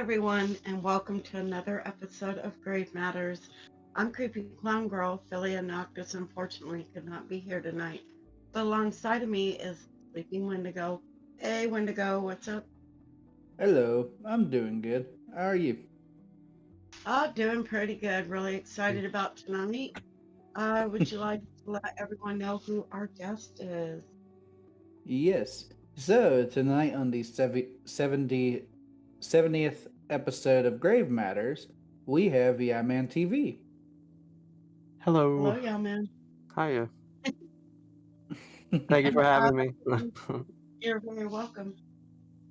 everyone, and welcome to another episode of Grave Matters. I'm Creepy Clown Girl, Filia Noctis, unfortunately could not be here tonight. But alongside of me is Sleeping Wendigo. Hey, Wendigo, what's up? Hello, I'm doing good. How are you? Oh, doing pretty good. Really excited about tonight. Would you like to let everyone know who our guest is? Yes. So, tonight on the 70th episode of Grave Matters, we have YeahManTV. Hello, Hello. y'all, man. Hiya. Thank you for Uh, having me. you're very welcome.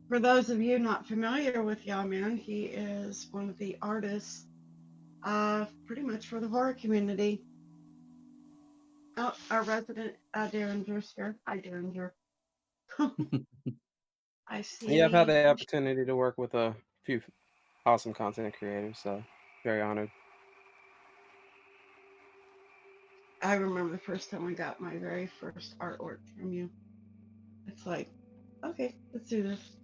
For those of you not familiar with Y'all Man, he is one of the artists pretty much for the horror community. Oh, our resident Derringer's here. Hi, Derringer. I Yeah, I've had see. the opportunity to work with a few awesome content creators, so very honored. I remember the first time I got my very first artwork from you. It's like, okay, let's do this.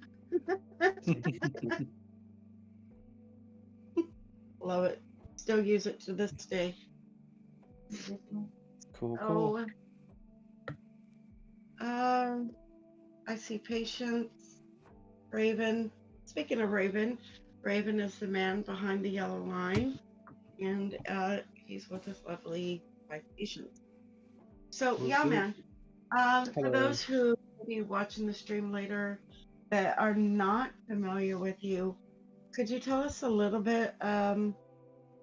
Love it. Still use it to this day. Cool. Oh, um, I see Patience, Raven. Speaking of Raven, Raven is the man behind the yellow line, and he's with his lovely wife, Patience. So, Woot yeah, woot. man. For Hello. those who will be watching the stream later that are not familiar with you, could you tell us a little bit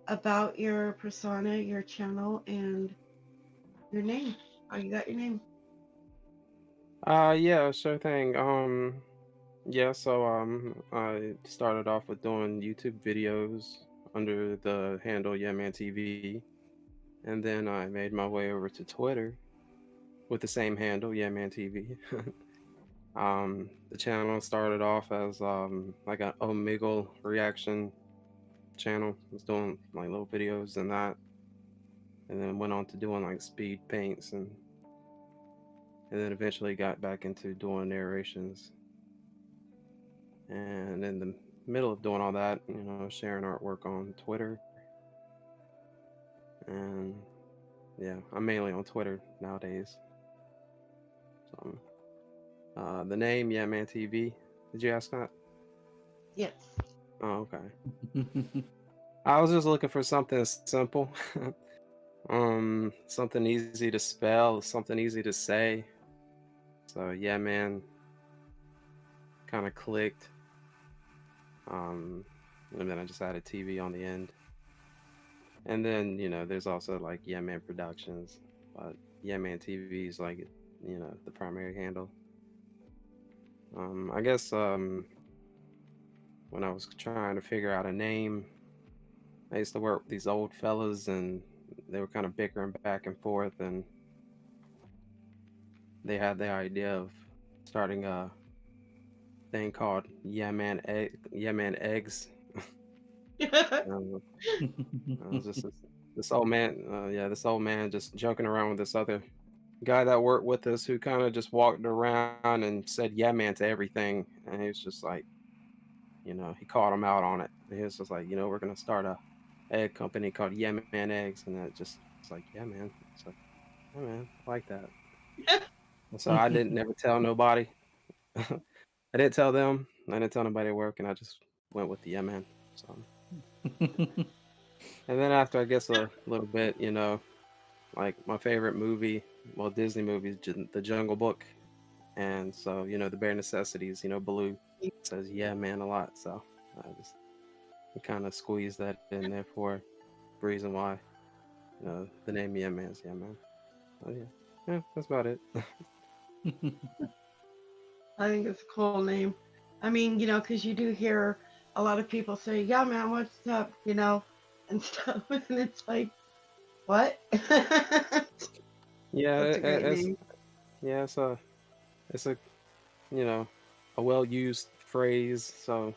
about your persona, your channel, and your name? How you got your name? Yeah, sure thing. I started off with doing YouTube videos under the handle YeahManTV, and then I made my way over to Twitter with the same handle, YeahManTV. The channel started off as like an Omegle reaction channel. I was doing like little videos and that, and then went on to doing like speed paints and then eventually got back into doing narrations. And in the middle of doing all that, sharing artwork on Twitter, and yeah, I'm mainly on Twitter nowadays. So the name, yeah, man, TV. Did you ask that? Yes. Oh, okay. I was just looking for something simple. Something easy to spell, something easy to say. So yeah, man, kind of clicked. Um, and then I just added TV on the end. And then, there's also like Yeah Man Productions, but Yeah Man TV is like, the primary handle. I guess when I was trying to figure out a name, I used to work with these old fellas and they were kind of bickering back and forth, and they had the idea of starting a thing called Yeah Man Eggs. Um, it was just this old man, this old man just joking around with this other guy that worked with us who kind of just walked around and said "yeah, man" to everything, and he was just like, he called him out on it. He was just like, we're gonna start a egg company called Yeah Man Eggs, and it just it's like, yeah, man. It's like, yeah, man, I like that. And so I didn't never tell nobody. I didn't tell them. I didn't tell nobody at work, and I just went with the yeah, man. So, and then after I guess a little bit, like my favorite movie, well, Disney movies, The Jungle Book, and so the bare necessities. Baloo says "yeah, man" a lot, so I just kind of squeezed that in there for reason why the name "yeah, man" is "yeah, man." Oh yeah, yeah, that's about it. I think it's a cool name. I mean, because you do hear a lot of people say, "Yeah, man, what's up?" And stuff, and it's like, what? Yeah, That's a great name. it's a you know a well used phrase, so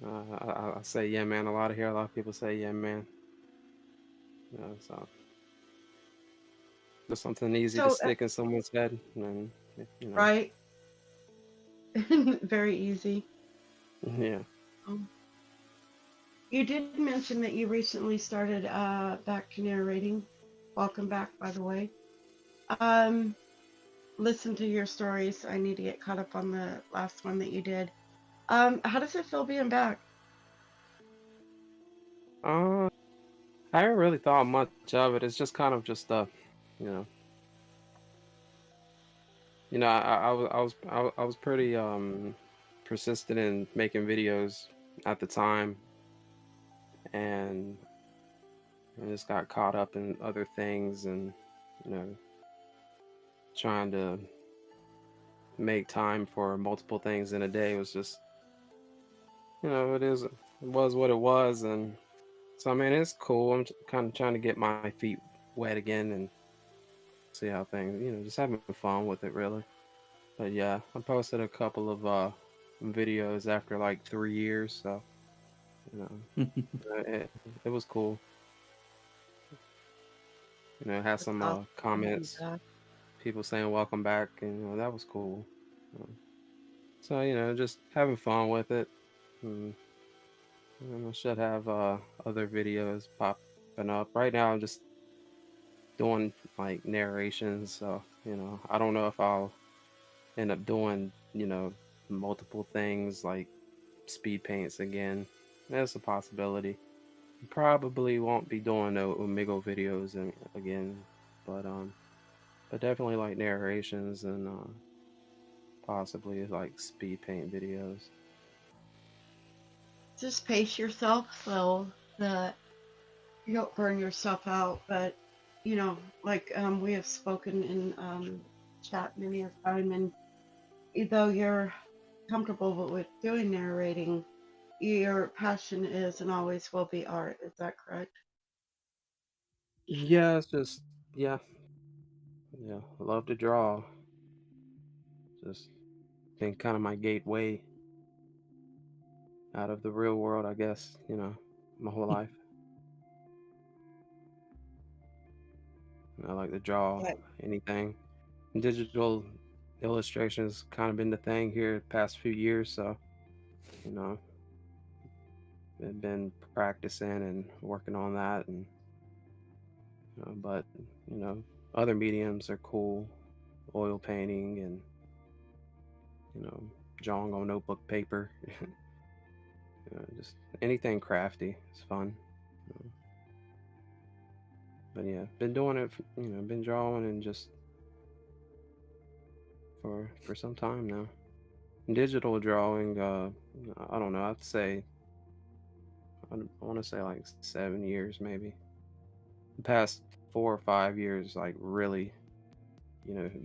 I say "yeah, man" a lot of here. A lot of people say "yeah, man." So just something easy to So, stick in someone's head, and right? Very easy. yeah. Um, you did mention that you recently started back to narrating. Welcome back, by the way. Um, listen to your stories. I need to get caught up on the last one that you did. How does it feel being back? Uh, I haven't really thought much of it. It's just kind of just you know, I was pretty persistent in making videos at the time, and I just got caught up in other things, and you know, trying to make time for multiple things in a day was just, it was what it was. And so I mean, it's cool. I'm kind of trying to get my feet wet again and see how things, just having fun with it really. But yeah, I posted a couple of videos after like 3 years, so you know it was cool. It had It's some awesome to have you comments, back. people saying welcome back, and that was cool. Uh, So just having fun with it. And, I should have other videos popping up. Right now, I'm just doing like narrations, so I don't know if I'll end up doing multiple things like speed paints again. That's a possibility. Probably won't be doing no Omegle videos again, but definitely like narrations and possibly like speed paint videos. Just pace yourself so that you don't burn yourself out. But like we have spoken in chat many a time, and though you're comfortable with doing narrating, your passion is and always will be art. Is that correct? Yeah, it's just yeah, yeah. Love to draw. Just been kind of my gateway out of the real world, I guess. My whole life. I like to draw Yeah. anything. Digital illustrations kind of been the thing here the past few years, so you know, I've been practicing and working on that, and but you know, other mediums are cool, oil painting and you know, drawing on notebook paper, just anything crafty. It's fun. Uh, But yeah, been doing it. Been drawing and just for some time now. Digital drawing. I don't know. I'd say I want to say like 7 years maybe. The past 4 or 5 years, like really,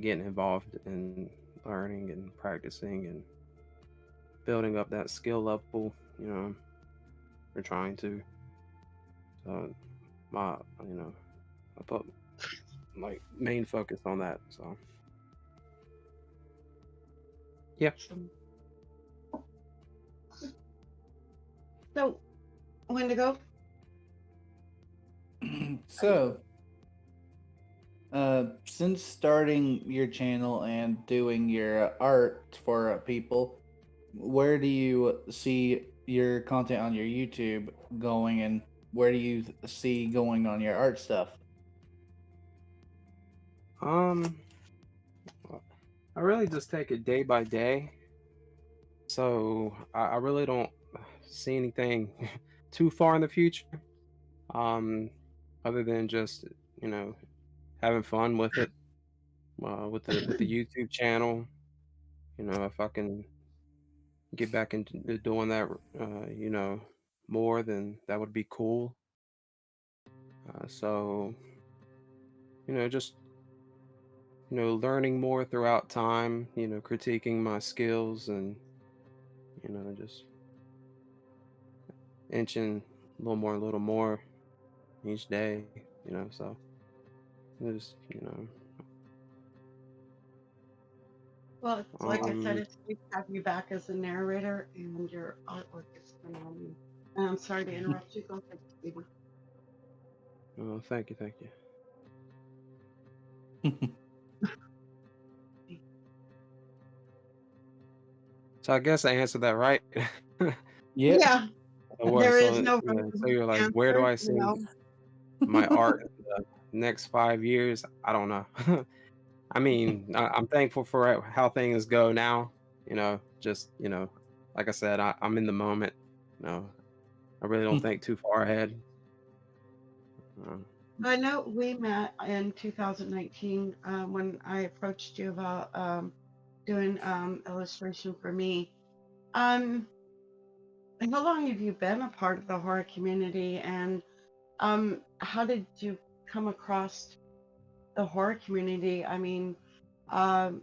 getting involved in learning and practicing and building up that skill level. We're trying to. So my, I put like main focus on that. So yeah. Awesome. So, Wendigo, are you? So, since starting your channel and doing your art for people, where do you see your content on your YouTube going, and where do you see going on your art stuff? Um, I really just take it day by day. So I really don't see anything too far in the future. Um, Other than just you know having fun with it, with the YouTube channel. If I can get back into doing that, more, then that would be cool. So just learning more throughout time. Critiquing my skills and just inching a little more each day. So just Well, it's like I said, um it's great to have you back as a narrator, and your artwork is phenomenal. And I'm sorry to interrupt you. Go ahead, Stephen. thank you. So I guess I answered that right. Yep. Yeah, What? there is So no yeah, so right you're like, where do answer, I you see know. my art in the next 5 years? I don't know. I mean, I'm thankful for how things go now. Just like I said, I'm in the moment. You know, I really don't think too far ahead. Uh, I know we met in 2019 when I approached you about doing illustration for me. Um, how long have you been a part of the horror community, and how did you come across the horror community? I mean, um,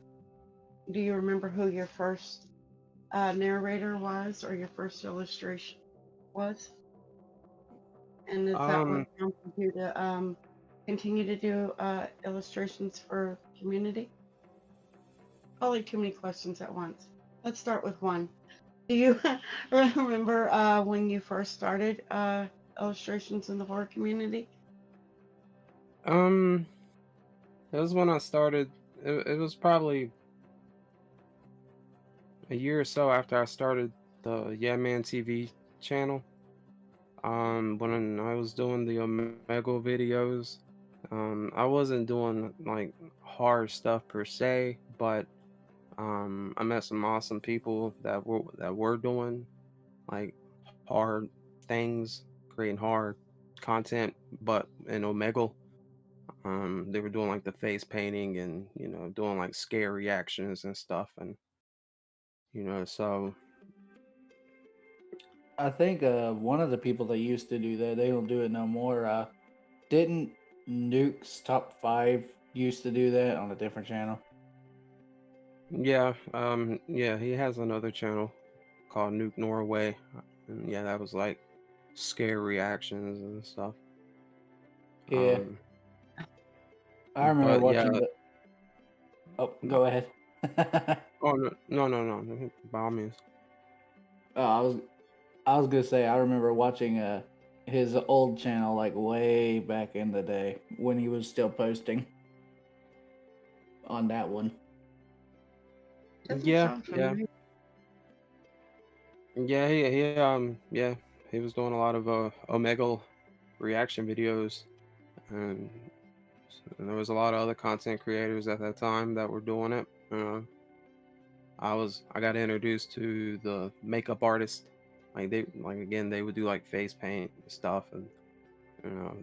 do you remember who your first narrator was, or your first illustration was? And is that what um, prompted you to continue to do illustrations for community? Probably too many questions at once. Let's start with one. Do you remember when you first started illustrations in the horror community? um, it was when I started. It was probably a year or so after I started the YeahManTV channel. When I was doing the Omega videos, I wasn't doing like hard stuff per se, but I met some awesome people that were doing like hard things, creating hard content, but in Omega, they were doing like the face painting and doing like scare reactions and stuff, and so I think one of the people that used to do that, they don't do it no more. Didn't Nuke's Top 5 used to do that on a different channel? yeah, he has another channel called Nuke Norway, and yeah, that was like scare reactions and stuff. Yeah. Um, I remember but yeah, watching the. Oh, no, go ahead. oh no, by all means. Oh, I was gonna say I remember watching his old channel like way back in the day when he was still posting on that one. Doesn't Yeah, sound yeah, familiar. yeah. Yeah, he was doing a lot of Omega reaction videos, and, and there was a lot of other content creators at that time that were doing it. I got introduced to the makeup artist. Again, they would do like face paint and stuff, and you know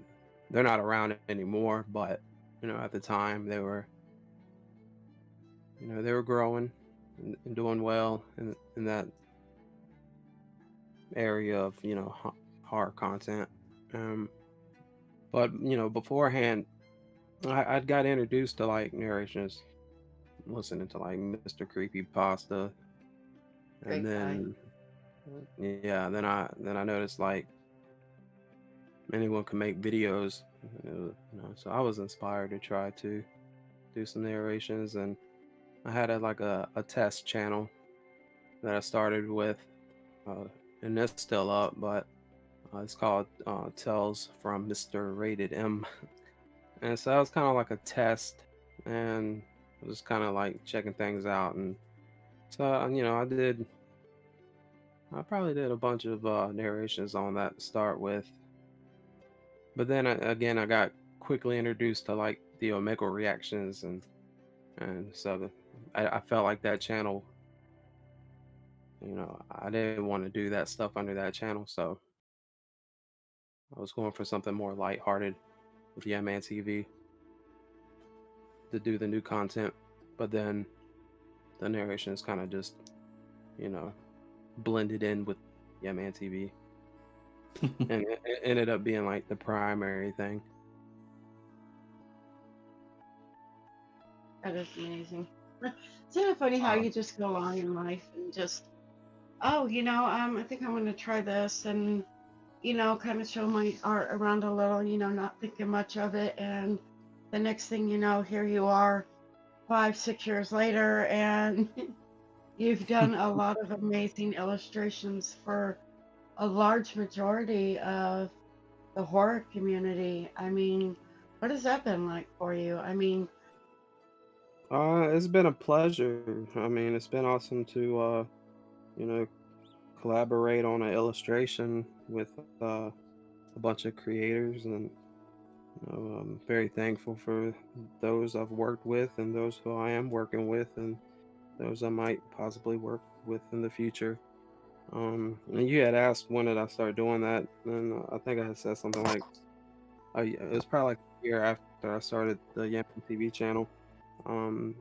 they're not around anymore, but at the time they were growing and doing well in that area of horror content. Um, but beforehand, I'd got introduced to like narrations, listening to like Mr. Creepy Pasta, and Great guy. then yeah, then I noticed like anyone can make videos, so I was inspired to try to do some narrations, and I had like a test channel that I started with, uh, and it's still up, but it's called Tales from Mr. Rated M. And so that was kind of like a test, and I was kind of like checking things out. And so, I probably did a bunch of narrations on that to start with. But then again, I got quickly introduced to like the Omega reactions, and so I felt like that channel, I didn't want to do that stuff under that channel. So I was going for something more lighthearted with YeahManTV to do the new content. But then the narration is kind of just, you know, blended in with YeahManTV, and it ended up being like the primary thing. That is amazing. It's kind of funny how Um, you just go along in life and just, oh, I think I'm going to try this and, kind of show my art around a little, not thinking much of it. And the next thing you know, here you are 5, 6 years later, and you've done a lot of amazing illustrations for a large majority of the horror community. I mean, what has that been like for you? I mean, it's been a pleasure. I mean, it's been awesome to, you know, collaborate on an illustration with a bunch of creators, and I'm very thankful for those I've worked with and those who I am working with and those I might possibly work with in the future. And you had asked when did I start doing that, and I think I had said something like it was probably like a year after I started the YeahManTV channel. Um,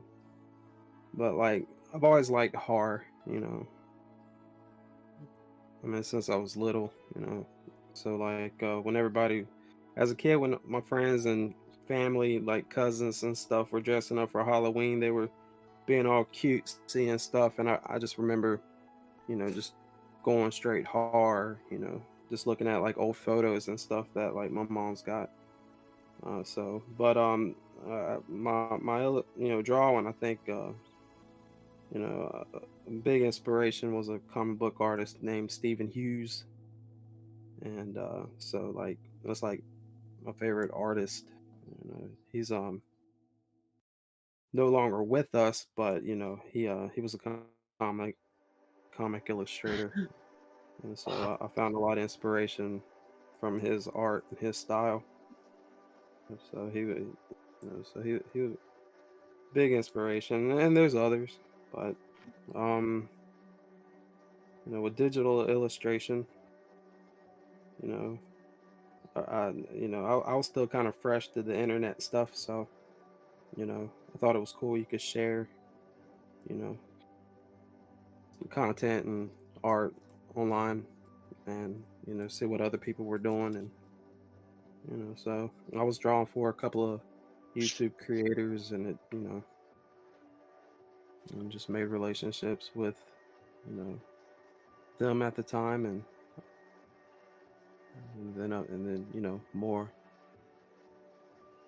but like I've always liked horror, I mean, since I was little. So like when everybody, as a kid, when my friends and family, like cousins and stuff, were dressing up for Halloween, they were being all cutesy and stuff, and I just remember, just going straight hard, just looking at like old photos and stuff that like my mom's got. My drawing, I think, a big inspiration was a comic book artist named Stephen Hughes, and so like that's like my favorite artist. He's no longer with us, but he was a comic comic illustrator, and so I found a lot of inspiration from his art and his style. And so he was big inspiration, and there's others, but um, with digital illustration, you know, I was still kind of fresh to the internet stuff, so I thought it was cool you could share, you know, content and art online, and see what other people were doing, and so I was drawn for a couple of YouTube creators, and it and just made relationships with you know them at the time, and then more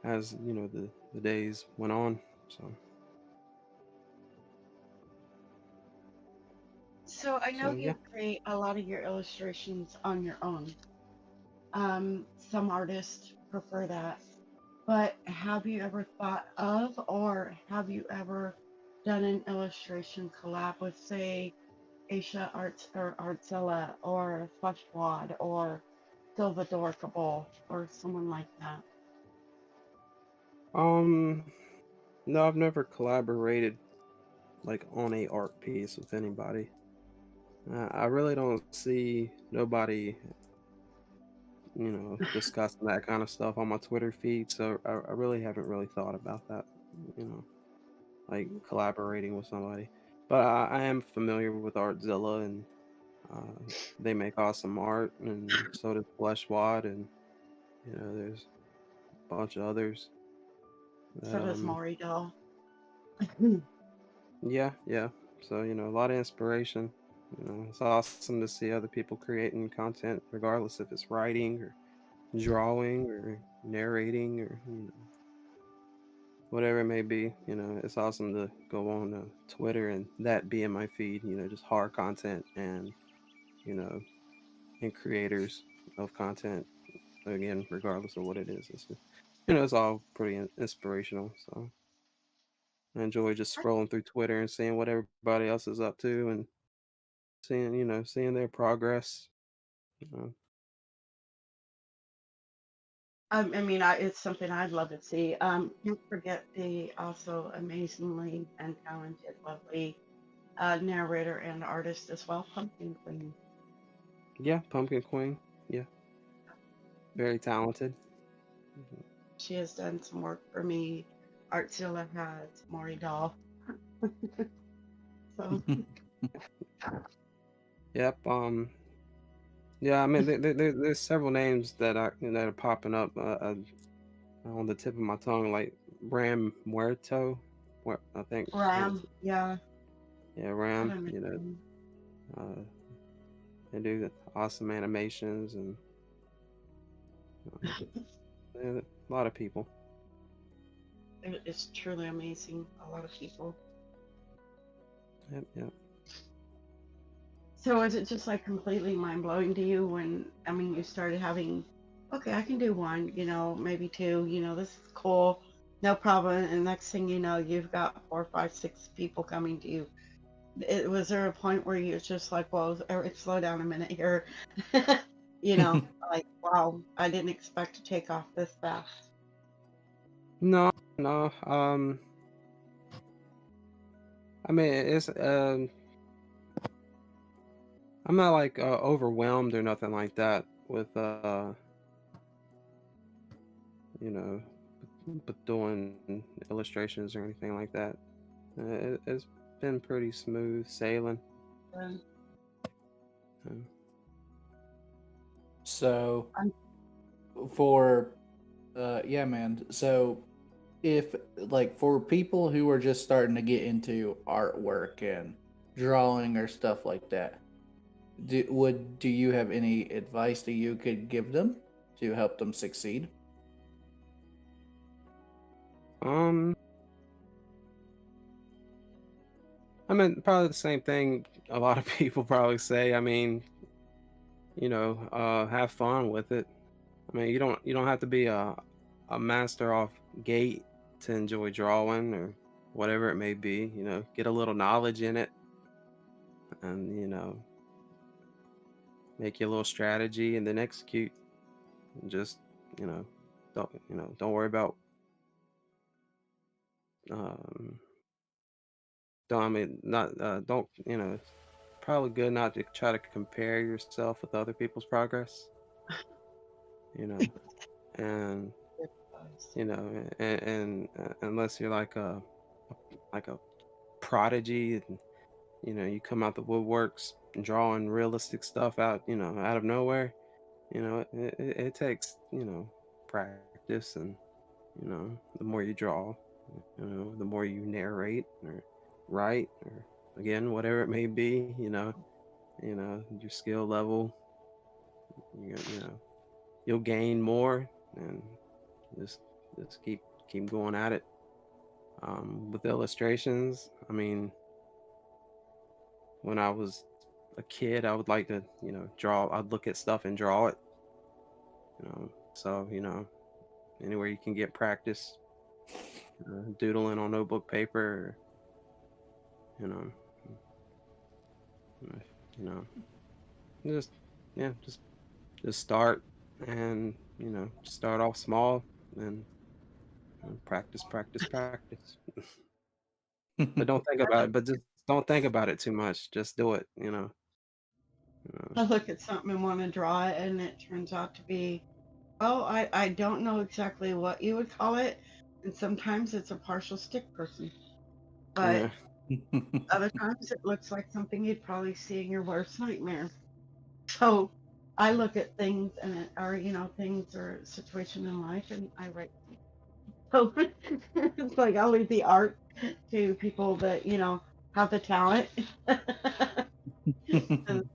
as the days went on. So I know So yeah. you create a lot of your illustrations on your own. Some artists prefer that. But have you ever thought of, or have you ever done an illustration collab with, say, Asia Arts or Artzilla or Fleshwad or Silvadorkable or someone like that? um no, I've never collaborated like on a art piece with anybody. I really don't see nobody discussing that kind of stuff on my Twitter feed, so I really haven't really thought about that, you know like collaborating with somebody. But I am familiar with Artzilla, and uh, they make awesome art, and so does Fleshwad, and there's a bunch of others that So does Maury Doll. yeah. So a lot of inspiration. It's awesome to see other people creating content, regardless if it's writing or drawing or narrating or whatever it may be. It's awesome to go on Twitter and that be in my feed. Just horror content, and you know and creators of content, again, regardless of what it is. It's all pretty inspirational. So I enjoy just scrolling through Twitter and seeing what everybody else is up to, and seeing their progress. You know. It's something I'd love to see. Don't forget the also amazingly and talented, lovely narrator and artist as well, Pumpkin Queen. Yeah, Pumpkin Queen. Yeah, very talented. She has done some work for me. Artzilla has Maury Doll. So Yep. Yeah. I mean, there's several names that are popping up on the tip of my tongue, like Ram Muerto. What I think. Ram, yeah, Yeah, what Ram. am I doing? Uh, they do awesome animations, and yeah, a lot of people. It's truly amazing. A lot of people. Yep. So is it just like completely mind blowing to you when you started having, okay, I can do one, maybe two, this is cool, no problem. And next thing you know, you've got 4, 5, 6 people coming to you. Was there a point where you was just like, well, slow down a minute here? You know, like, wow, I didn't expect to take off this fast. No, no. I mean, it's I'm not like overwhelmed or nothing like that with you know, but doing illustrations or anything like that. It's been pretty smooth sailing. And Uh, So I'm for yeah, man. So if like for people who are just starting to get into artwork and drawing or stuff like that, do you have any advice that you could give them to help them succeed? um, I mean, probably the same thing a lot of people probably say. I mean, have fun with it. I mean, you don't have to be a master off gate to enjoy drawing or whatever it may be. Get a little knowledge in it, and make your little strategy and then execute. And just you know, don't worry about um. Don't I mean not don't It's probably good not to try to compare yourself with other people's progress. You know, and unless you're like a prodigy and you come out the woodworks drawing realistic stuff out of nowhere. It takes practice, and the more you draw, the more you narrate or write or again whatever it may be, your skill level, you'll gain more, and just keep going at it. With illustrations, I mean, when I was a kid, I would like to, draw. I'd look at stuff and draw it. So anywhere you can get practice, doodling on notebook paper, you know, uh, you know, just yeah, just start, and start off small, and practice, practice, practice. But don't think about it. But just don't think about it too much. Just do it. I look at something and want to draw it, and it turns out to be, oh, I don't know exactly what you would call it, and sometimes it's a partial stick person, but Yeah. other times it looks like something you'd probably see in your worst nightmare. So I look at things or things or situation in life, and I write. So it's like I'll leave the art to people that have the talent. And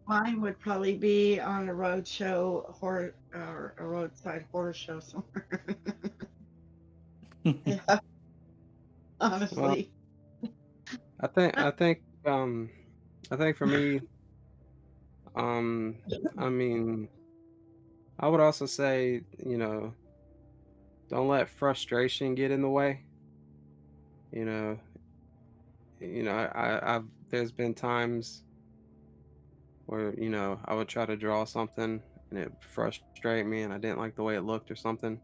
mine would probably be on a road show horror or a roadside horror show somewhere. Yeah, Well, honestly. I think I think I think for me, um, I mean, I would also say, don't let frustration get in the way. You know, I've there's been times where I would try to draw something and it frustrated me, and I didn't like the way it looked or something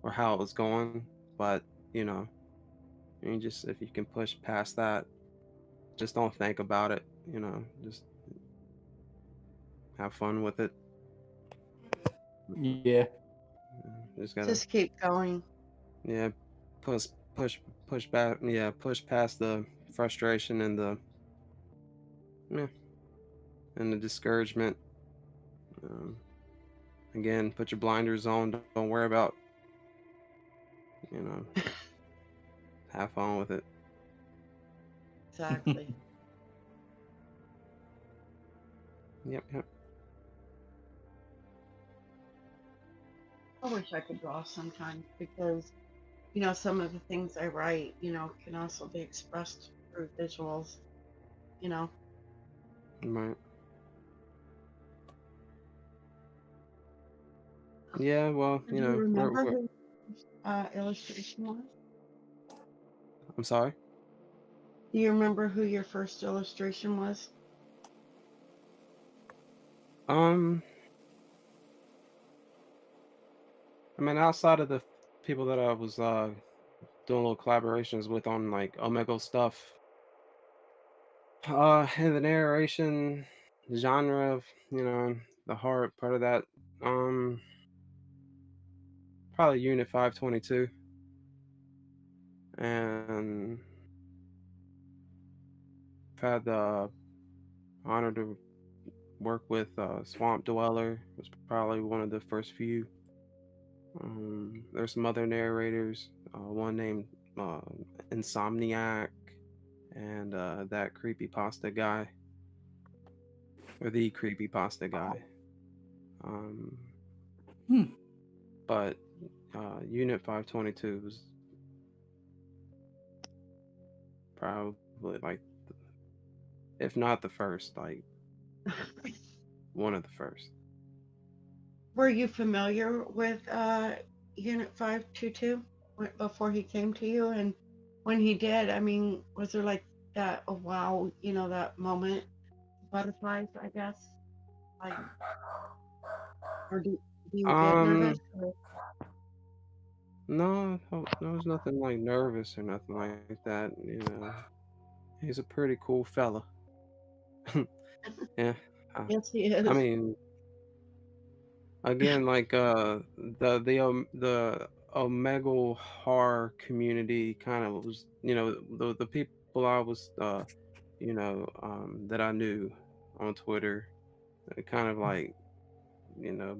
or how it was going. But you know, just if you can push past that, just don't think about it. Just have fun with it. Yeah. Just gotta Just keep going. yeah push push push back push past the frustration and yeah, the discouragement. Um, Again, put your blinders on. Don't worry about you know have fun with it. Exactly. Yep, yep. I wish I could draw sometimes because some of the things I write, can also be expressed through visuals, you know. Right. Yeah, well, Do you remember we're who illustration was? I'm sorry. Do you remember who your first illustration was? Um, I mean, outside of the people that I was doing little collaborations with on like Omega stuff, in the narration genre, the hard part of that, um, probably Unit 522, and I've had the honor to work with Swamp Dweller. Was probably one of the first few. There's some other narrators. One named uh, Insomniac, and that creepy pasta guy, or the creepy pasta guy. Um, Hmm. but Unit 522 was probably like, if not the first, like one of the first. Were you familiar with Unit 522 before he came to you? And when he did, I mean, was there like that, oh wow, that moment, butterflies, I guess? Like, or do you get nervous? Um, no, there was nothing like nervous or nothing like that. He's a pretty cool fella. Yeah. Uh, Yes, he I is. mean, again, like the Omega horror community kind of was, the people I was that I knew on Twitter, kind of like,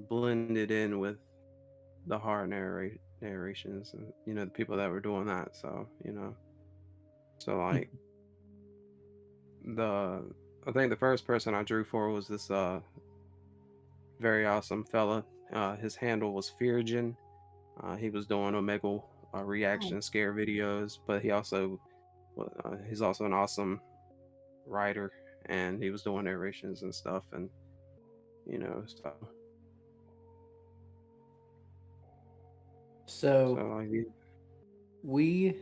blended in with the horror narrations, and the people that were doing that. So like the I think the first person I drew for was this very awesome fella. His handle was Feargen. He was doing Omega Oh, reaction scare videos, but he's also an awesome writer, and he was doing narrations and stuff, and so So like we,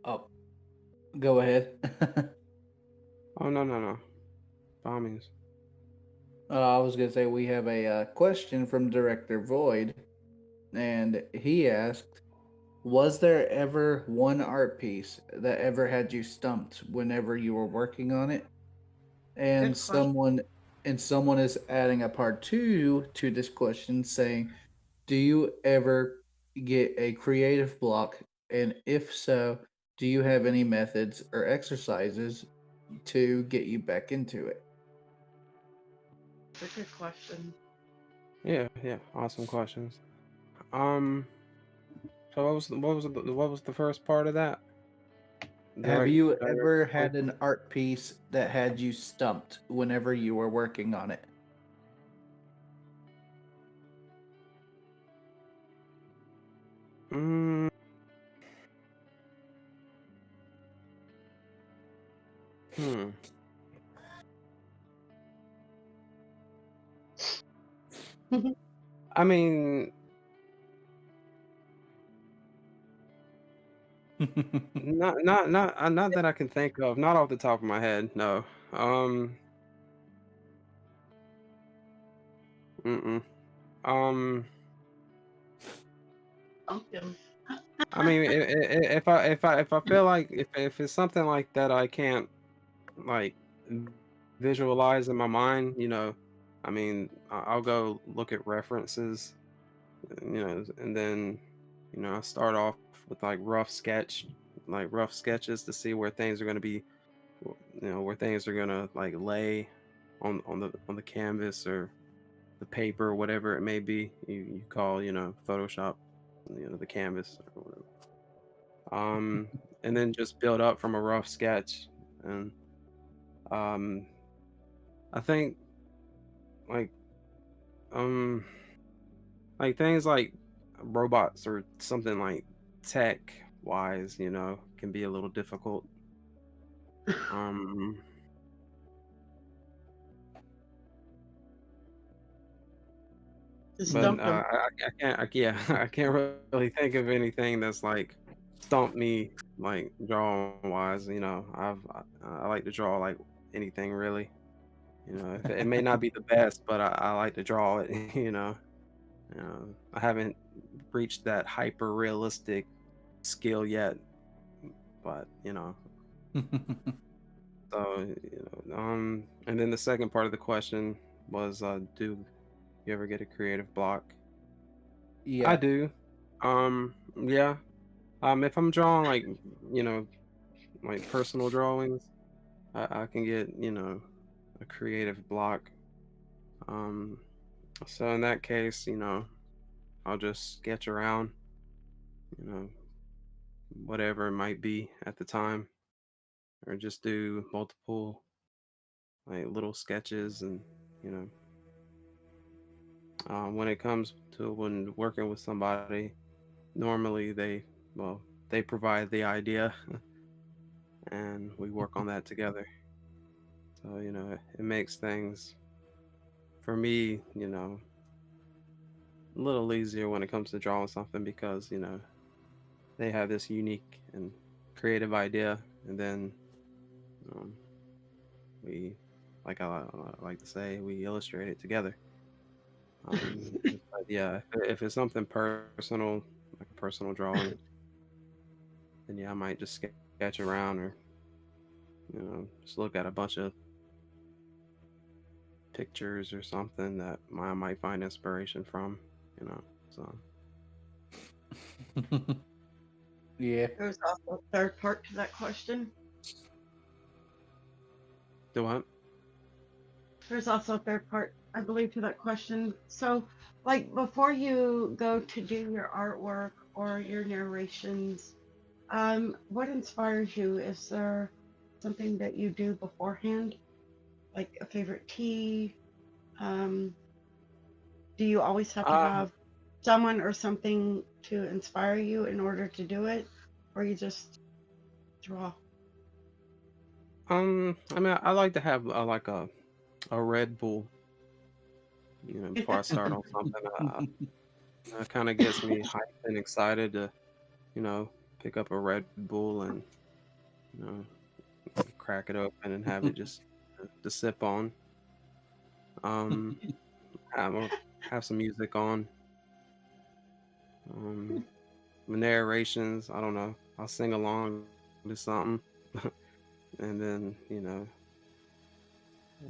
oh, go ahead. oh, no, by all means. I was gonna say we have a question from Director Void, and he asked, "Was there ever one art piece that ever had you stumped whenever you were working on it?" And good question. someone is adding a part two to this question, saying, "Do you ever get a creative block? And if so, do you have any methods or exercises to get you back into it?" It's a good question. Yeah, awesome questions. Um, so what was the first part of that? Have Direct you direct ever had question. an art piece that had you stumped whenever you were working on it? Mm, hmm. I mean, not that I can think of, not off the top of my head. No. Um. Mm-mm. Um. Pumpkin. I mean, if I feel like if it's something like that I can't like visualize in my mind, I mean, I'll go look at references, and then, I start off with like rough sketches to see where things are going to be, where things are going to like lay on the canvas or the paper or whatever it may be. You call, Photoshop, the canvas or whatever. And then just build up from a rough sketch. And um, I think like um like things like robots or something like tech wise, can be a little difficult. Um, Just but stumped him. I can't, yeah, I can't really think of anything that's like stumped me like drawing wise. I like to draw like anything really. It may not be the best, but I like to draw it. I haven't reached that hyper realistic skill yet, but so and then the second part of the question was, do you ever get a creative block? I Yeah. do. Yeah. If I'm drawing like you know like personal drawings, I can get a creative block. Um, so in that case, I'll just sketch around, you know, whatever it might be at the time, or just do multiple like little sketches. And you know, when it comes to when working with somebody, normally they provide the idea, and we work on that together. So it makes things for me, a little easier when it comes to drawing something because they have this unique and creative idea, and then um, we, like I like to say, we illustrate it together. But yeah, if it's something personal, like a personal drawing, then yeah, I might just sketch around, or just look at a bunch of pictures or something that I might find inspiration from. So Yeah. There's also a third part to that question. do what? There's also a third part, I believe, to that question. So, like, before you go to do your artwork or your narrations, what inspires you? Is there something that you do beforehand, like a favorite tea? Um, do you always have to Uh, have someone or something to inspire you in order to do it, or you just draw? I mean, I like to have like a Red Bull, before I start on something. That kind of gets me hyped and excited to, you know, pick up a Red Bull and, you know, crack it open and have it just to sip on. Um, have some music on. Um, the narrations, I don't know. I'll sing along to something, and then and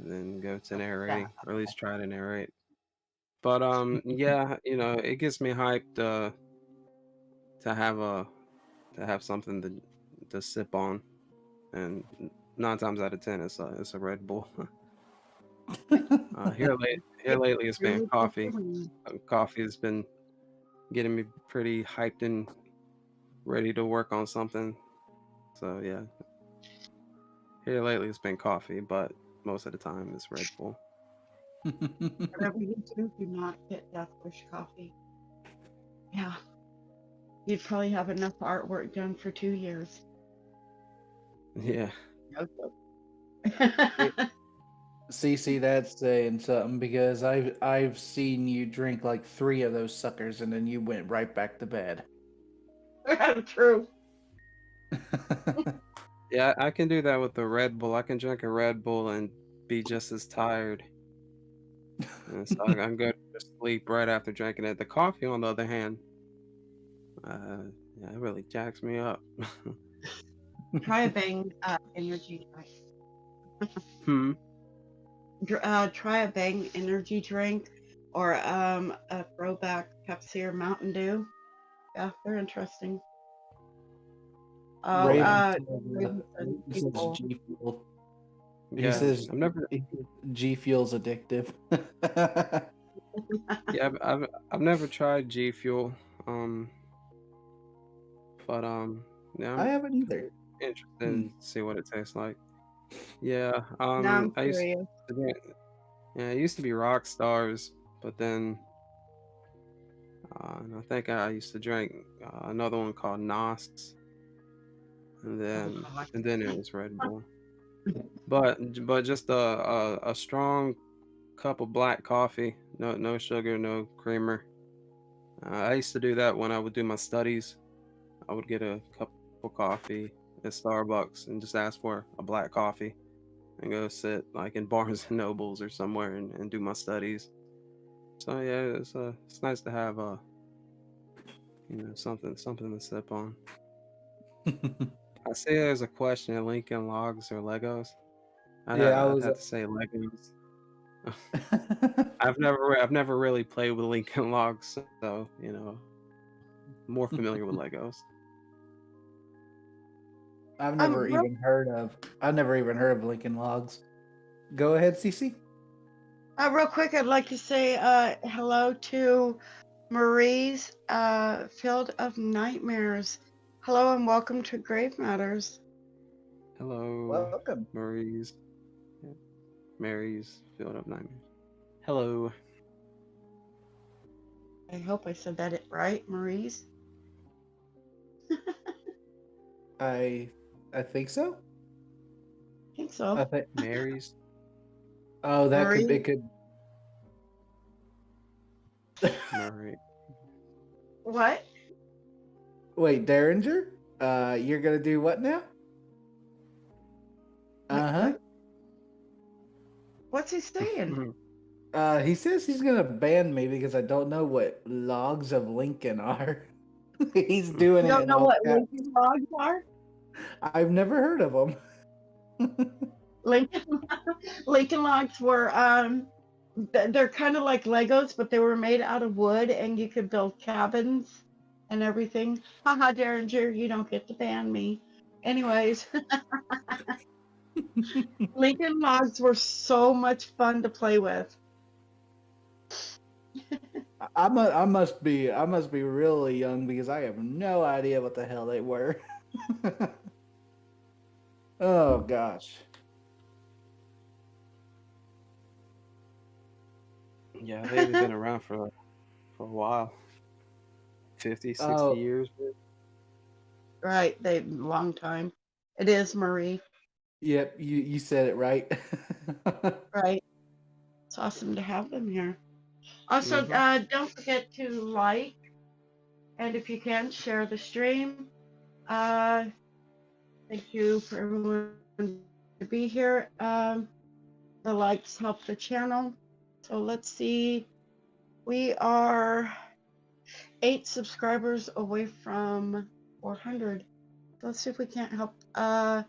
then go to Yeah. narrating, or at least try to narrate. But yeah, it gets me hyped to have a to have something to sip on, and 9 times out of 10, it's a Red Bull. Here lately, it's been Really coffee. fulfilling. Coffee has been getting me pretty hyped and ready to work on something. So yeah, here lately it's been coffee, but most of the time it's Red Bull. Whatever you do not get Death Wish coffee. Yeah, you'd probably have enough artwork done for 2 years. Yeah, No joke. CC, that's saying something because I've seen you drink like 3 of those suckers and then you went right back to bed. True. yeah, I can do that with the Red Bull. I can drink a Red Bull and be just as tired, and so I can go to sleep right after drinking it. The coffee, on the other hand, yeah, it really jacks me up. Try a Bang energy drink. Hmm. Try a Bang energy drink or a throwback Pepsi or Mountain Dew. Yeah, they're interesting. Oh, Raven Raven said says people. G Fuel. He Yeah, says I've never. G Fuel's addictive. Yeah, I've never tried G Fuel. Um, but yeah, I I'm haven't either. interested Hmm. in see what it tastes like. Yeah. Now I'm I used curious. to drink, yeah, it used to be Rock Stars, but then and I think I used to drink another one called Nos, and Oh then God. it was Red Bull. But just a strong cup of black coffee, no sugar, no creamer. I used to do that when I would do my studies. I would get a cup of coffee at Starbucks and just ask for a black coffee and go sit like in Barnes and Nobles or somewhere and do my studies. So yeah, it's nice to have something to sip on. I see there's a question: Lincoln Logs or Legos? Yeah, I I'd was. have to say Legos. I've never really played with Lincoln Logs, so more familiar with Legos. I've never Real, even heard of. I've never even heard of Lincoln Logs. Go ahead, Cece. real quick, I'd like to say hello to Marie's Field of Nightmares. Hello and welcome to Grave Matters. Hello, Welcome. Mary's Field of Nightmares. Hello. I hope I said that right, Marie's. I think so. I think so. I think. Mary's. Oh, that could. Marie, It could. Murray. what? Wait, Derringer. You're gonna do what now? Uh huh. What's he saying? He says he's gonna ban me because I don't know what logs of Lincoln are. He's doing You it don't in know all what caps. Lincoln Logs are? I've never heard of them. Lincoln Lincoln Logs were they're kind of like Legos, but they were made out of wood, and you could build cabins and everything. Haha, Derringer, you don't get to ban me. Anyways, Lincoln Logs were so much fun to play with. I must be really young because I have no idea what the hell they were. Oh gosh. Yeah, they've been around for a while. 50, 60 Oh years. Right, they long time. It is Marie. yep, you said it right. Right. It's awesome to have them here. Also, Mm-hmm. don't forget to like, and if you can, share the stream. Uh, thank you for everyone to be here. The likes help the channel. So let's see. We are 8 subscribers away from 400. Let's see if we can't help the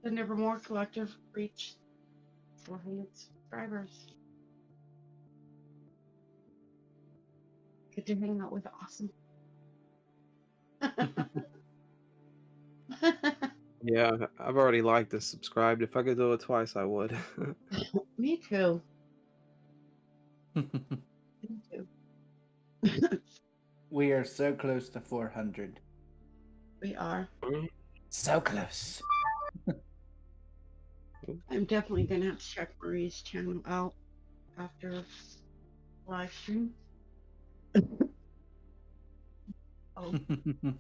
Nevermore Collective reach 400 subscribers. Get to hang out with awesome. Yeah, I've already liked and subscribed. If I could do it twice, I would. Me too. Me too. We are so close to 400. We are. So close. I'm definitely gonna have to check Marie's channel out after live stream. Oh, time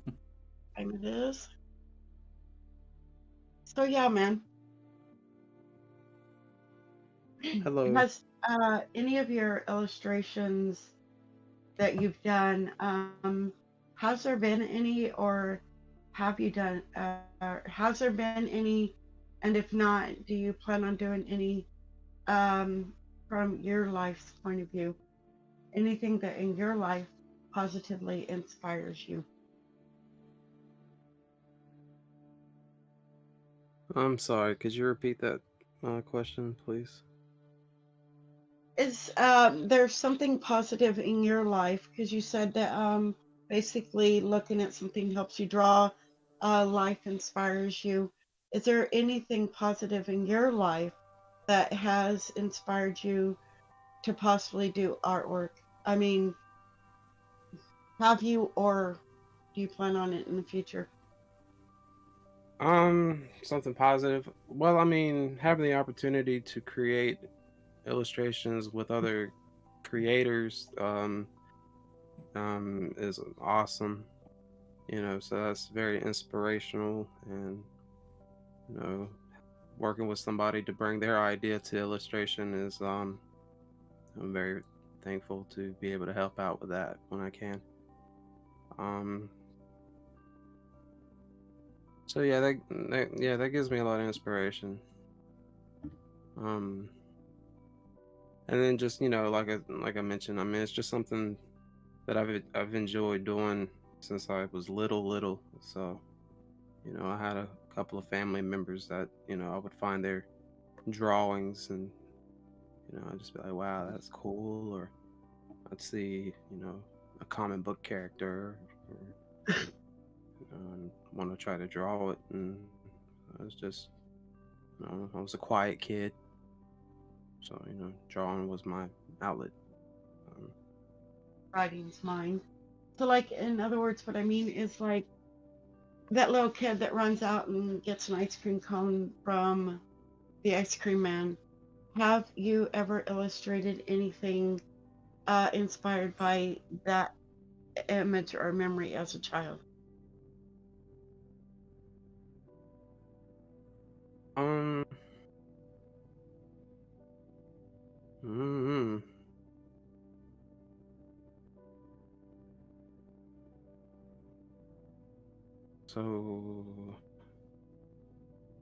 it is. So yeah, man. Hello. Has any of your illustrations that you've done, has there been any, or have you done, has there been any, and if not, do you plan on doing any, from your life's point of view? Anything that in your life positively inspires you? I'm sorry. Could you repeat that question, please? Is there's something positive in your life, because you said that basically looking at something helps you draw, life inspires you. Is there anything positive in your life that has inspired you to possibly do artwork? I mean, have you, or do you plan on it in the future? Something positive. Well, I mean, having the opportunity to create illustrations with other creators is awesome. So that's very inspirational, and you know, working with somebody to bring their idea to illustration is I'm very thankful to be able to help out with that when I can. Um, So yeah, that gives me a lot of inspiration. Um, and then just like I mentioned, I mean, it's just something that I've enjoyed doing since I was little. So I had a couple of family members that I would find their drawings, and I'd just be like, wow, that's cool. Or I'd see a comic book character, or and want to try to draw it, and I was just I was a quiet kid, so drawing was my outlet. Um, Writing's mine. So, like, in other words, what I mean is like that little kid that runs out and gets an ice cream cone from the ice cream man. Have you ever illustrated anything inspired by that image or memory as a child? um, mm,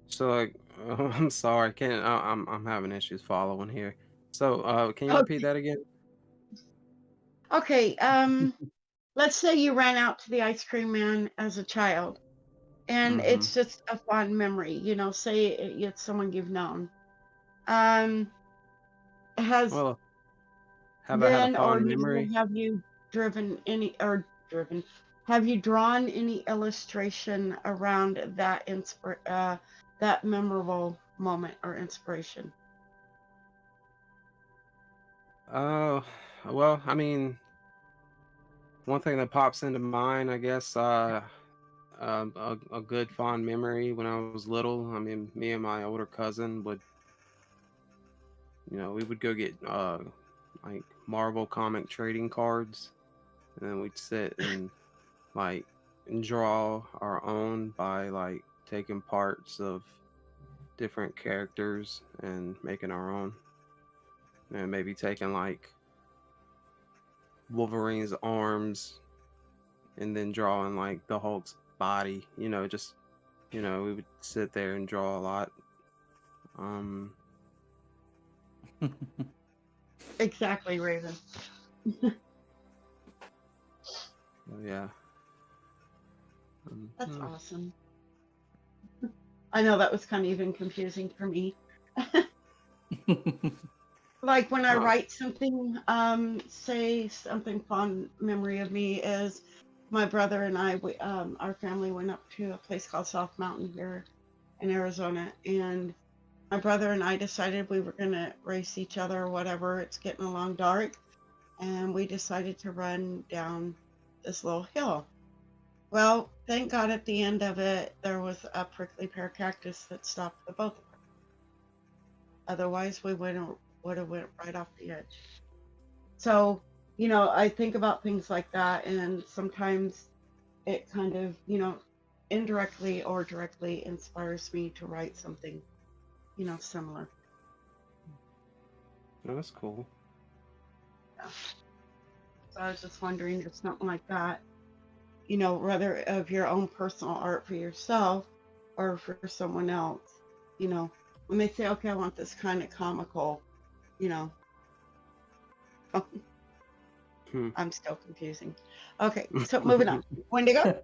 so like, I'm sorry, can't I'm having issues following here. So, can you repeat Okay. that again? Okay. Let's say you ran out to the ice cream man as a child, and Mm-hmm. it's just a fond memory. Say it's someone you've known. Um, has Well, have I had a then or fond never memory? have you driven any or driven? Have you drawn any illustration around that memorable moment or inspiration? Uh, well, I mean, one thing that pops into mind, I guess, a good fond memory when I was little. I mean, me and my older cousin would, we would go get like Marvel comic trading cards, and then we'd sit and like draw our own by like taking parts of different characters and making our own, and maybe taking like Wolverine's arms and then drawing like the Hulk's body. Just we would sit there and draw a lot. Um, Exactly, Raven. yeah. That's awesome. I know that was kind of even confusing for me. Like when I Oh, write something, say something fond memory of me is my brother and our family went up to a place called South Mountain here in Arizona, and my brother and I decided we were going to race each other or whatever. It's getting along dark, and we decided to run down this little hill. Well, thank God at the end of it, there was a prickly pear cactus that stopped the both of us. Otherwise, we would have went right off the edge. So, I think about things like that, and sometimes it kind of, indirectly or directly inspires me to write something, similar. that's cool. Yeah. So I was just wondering if something like that, whether of your own personal art for yourself or for someone else, when they say, okay, I want this kind of comical, you know, Hmm. I'm still confusing. Okay, so moving on. Wendigo?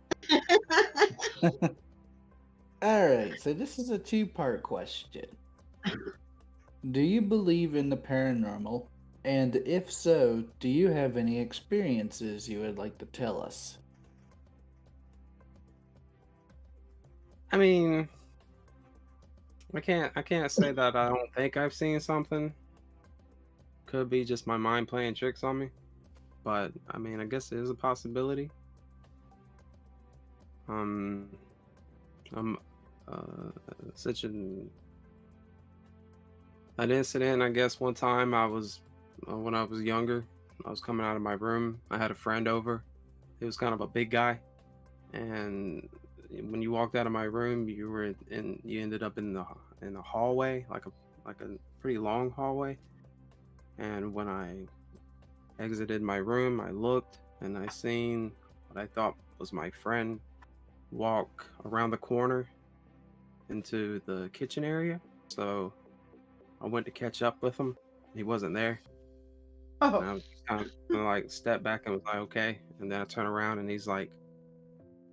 All right, so this is a two-part question. Do you believe in the paranormal? And if so, do you have any experiences you would like to tell us? I mean, I can't say that I don't think I've seen something. Could be just my mind playing tricks on me, but I mean, I guess it is a possibility. Um, um, such an incident. I guess one time I was when I was younger, I was coming out of my room. I had a friend over. He was kind of a big guy, and when you walked out of my room, you ended up in the hallway, like a pretty long hallway. And when I exited my room, I looked and I seen what I thought was my friend walk around the corner, into the kitchen area. So I went to catch up with him. He wasn't there. And Oh, I was kind of like stepped back and was like, okay. And then I turn around and he's like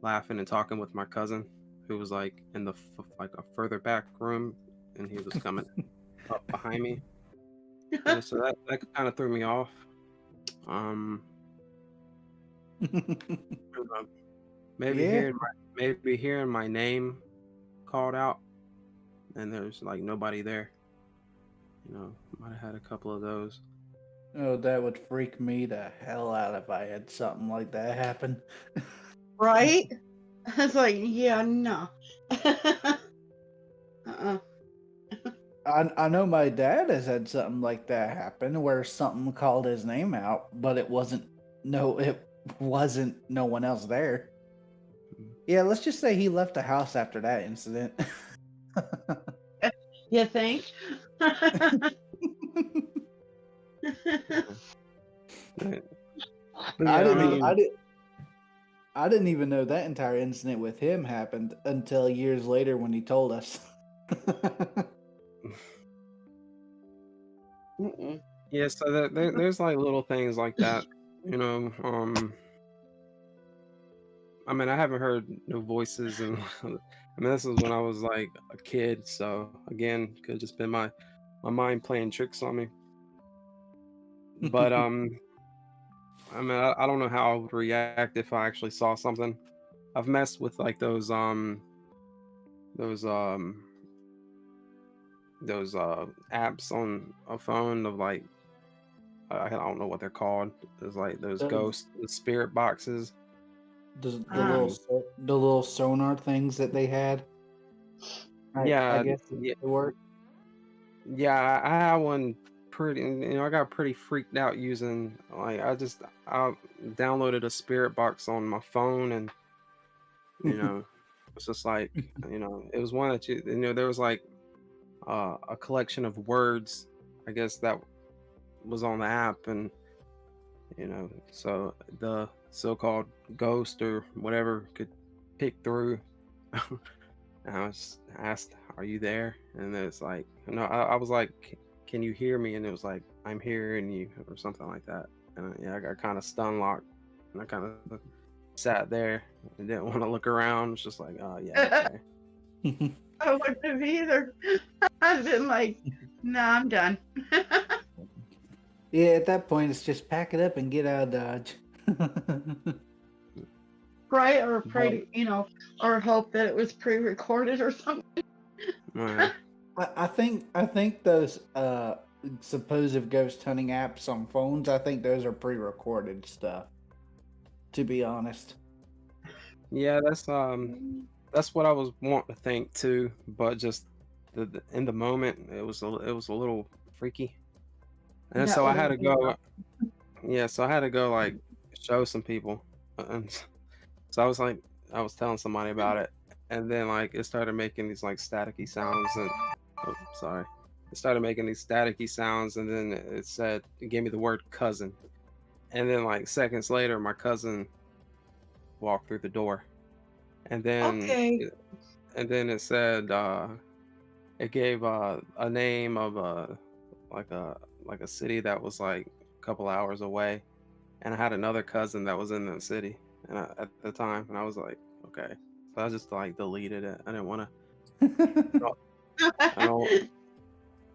laughing and talking with my cousin, who was like in the like a further back room, and he was coming up behind me. And so that kind of threw me off. Um, uh, maybe Yeah. hearing my name called out, and there's like nobody there. Might have had a couple of those. Oh, that would freak me the hell out if I had something like that happen. right? I was like, yeah, no. uh-uh. I know my dad has had something like that happen where something called his name out, but it wasn't no one else there. Yeah, let's just say he left the house after that incident. You think? But I yeah, I didn't mean, I didn't even know that entire incident with him happened until years later when he told us. Mm-mm. yeah. So there's like little things like that. I mean, I haven't heard no voices, and I mean, this is when I was like a kid. So again, could have just been my mind playing tricks on me. But I mean, I don't know how I would react if I actually saw something. I've messed with like those um those apps on a phone of like I don't know what they're called. There's like those the, ghost the spirit boxes. Um, the little sonar things that they had. I Yeah, guess yeah, they work. yeah. I had one pretty. I got pretty freaked out using like I downloaded a spirit box on my phone, and it's just like it was one that there was like a collection of words, I guess that was on the app, and so the so-called ghost or whatever could pick through. And I was asked, "Are you there?" And it's like, no, I was like, "Can you hear me?" And it was like, "I'm hearing you," or something like that. And yeah, I got kind of stun locked, and I kind of sat there and didn't want to look around. It's just like, "Oh yeah, okay." I wouldn't have either. I've been like, nah, I'm done. Yeah, at that point, it's just pack it up and get out of Dodge. Pray or pray But to, or hope that it was pre-recorded or something. uh, I think those supposed ghost hunting apps on phones, I think those are pre-recorded stuff. To be honest. yeah, that's what I was wanting to think too. But just in the moment, it was a little freaky. And That so I would had have to been go. Yeah, so I had to go like show some people. And so I was telling somebody about it, and then like it started making these like staticky sounds, and oh, sorry, it started making these staticky sounds, and then it gave me the word cousin, and then like seconds later, my cousin walked through the door, and then okay. it, and then it said it gave a name of like a like a city that was like a couple hours away, and I had another cousin that was in that city, and at the time, and I was like, okay, so I just like deleted it. I didn't want to. An old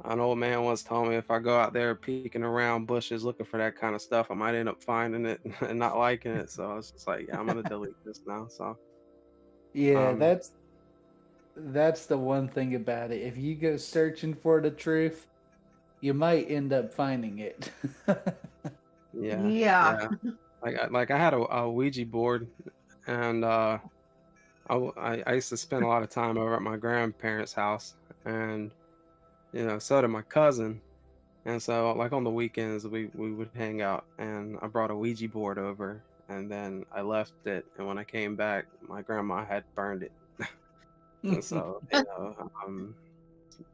an old man once told me if I go out there peeking around bushes looking for that kind of stuff, I might end up finding it and not liking it. So I was just like, yeah, I'm gonna delete this now. So Yeah, um, that's the one thing about it. If you go searching for the truth, you might end up finding it. yeah, Yeah. yeah. Like I had a Ouija board, and I used to spend a lot of time over at my grandparents' house, and so did my cousin. And so, like on the weekends, we would hang out, and I brought a Ouija board over, and then I left it. And when I came back, my grandma had burned it. And so,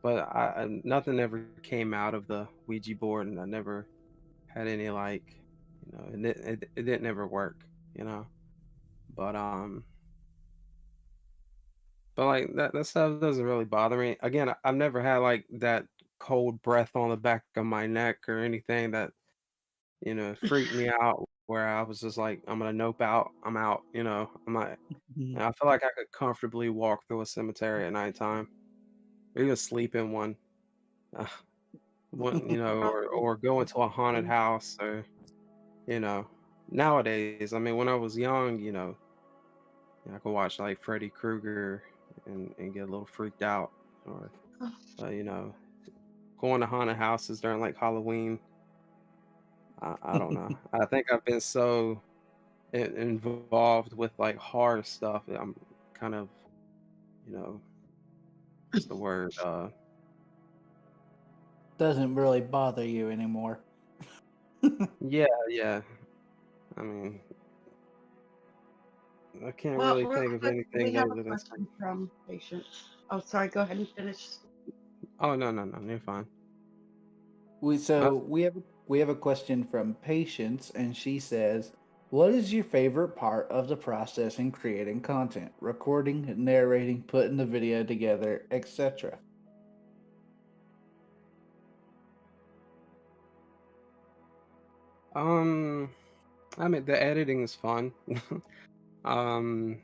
but nothing ever came out of the Ouija board, and I never had any like, it didn't ever work, you know. But But like that stuff doesn't really bother me. Again, I've never had like that cold breath on the back of my neck or anything that, freaked me out where I was just like, I'm gonna nope out, I'm out, I'm not. And I feel like I could comfortably walk through a cemetery at nighttime, or even sleep in one. Uh, or go into a haunted house, or you know. Nowadays, I mean, when I was young, I could watch like Freddy Krueger and get a little freaked out, or going to haunted houses during like Halloween. I don't know. I think I've been so involved with like horror stuff that I'm kind of, you know, what's the word? Doesn't really bother you anymore. Yeah, yeah. I mean, I can't Well, really real think of quick, we anything have a lately that's like, question from patients. Oh, sorry. Go ahead and finish. oh no, no, no, you're fine. We Uh, so we have a question from Patience, and she says, "What is your favorite part of the process in creating content? Recording, narrating, putting the video together, etc." um, I mean, the editing is fun. um,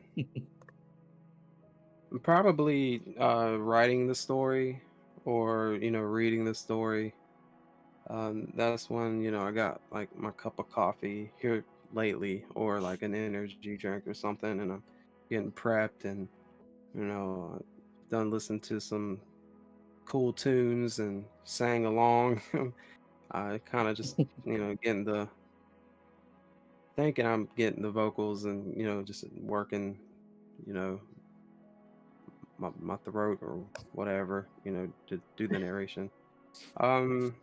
Probably writing the story, or reading the story. That's when I got like my cup of coffee here lately, or like an energy drink or something, and I'm getting prepped, and done listen to some cool tunes and sang along. I kind of just getting the thinking I'm getting the vocals, and just working you know my throat or whatever, to do the narration. Um,